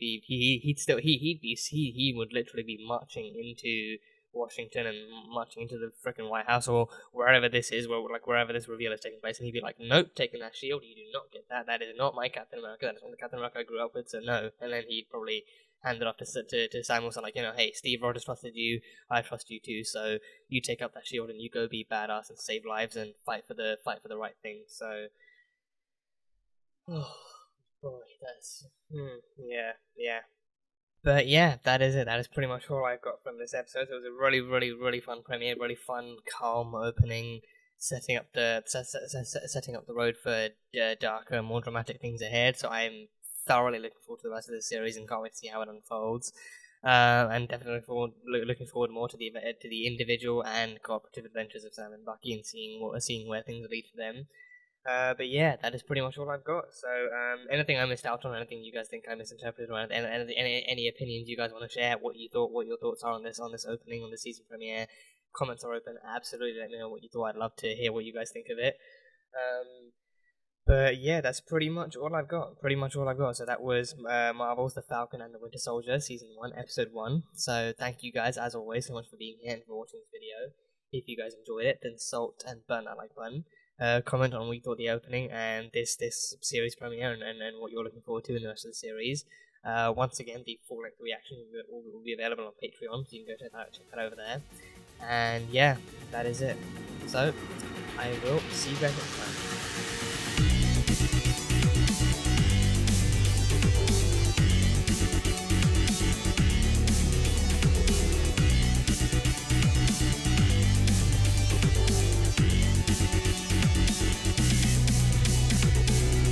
would literally be marching into Washington and marching into the freaking White House or wherever this is, wherever this reveal is taking place, and he'd be like, "Nope, taking that shield. You do not get that. That is not my Captain America. That is not the Captain America I grew up with. So no." And then he'd probably hand it off to Sam Wilson, like, you know, "Hey, Steve Rogers trusted you. I trust you too. So you take up that shield and you go be badass and save lives and fight for the right thing." So. Oh boy, that's yeah. But yeah, that is it. That is pretty much all I got from this episode. It was a really, really, really fun premiere, really fun, calm opening, setting up the road for darker, more dramatic things ahead. So I'm thoroughly looking forward to the rest of the series and can't wait to see how it unfolds. And definitely looking forward more to the individual and cooperative adventures of Sam and Bucky and seeing where things lead for them. But yeah, that is pretty much all I've got. So, anything I missed out on, anything you guys think I misinterpreted, or any opinions you guys want to share, what your thoughts are on this opening, on the season premiere, comments are open. Absolutely, let me know what you thought. I'd love to hear what you guys think of it. But yeah, that's pretty much all I've got. So that was Marvel's The Falcon and the Winter Soldier, Season 1, Episode 1. So thank you guys, as always, so much for being here and for watching this video. If you guys enjoyed it, then salt and burn that like button. Comment on what you thought of the opening and this series premiere and what you're looking forward to in the rest of the series. Once again, the full-length reaction will be available on Patreon, so you can go check that over there. And yeah, that is it. So, I will see you guys next time.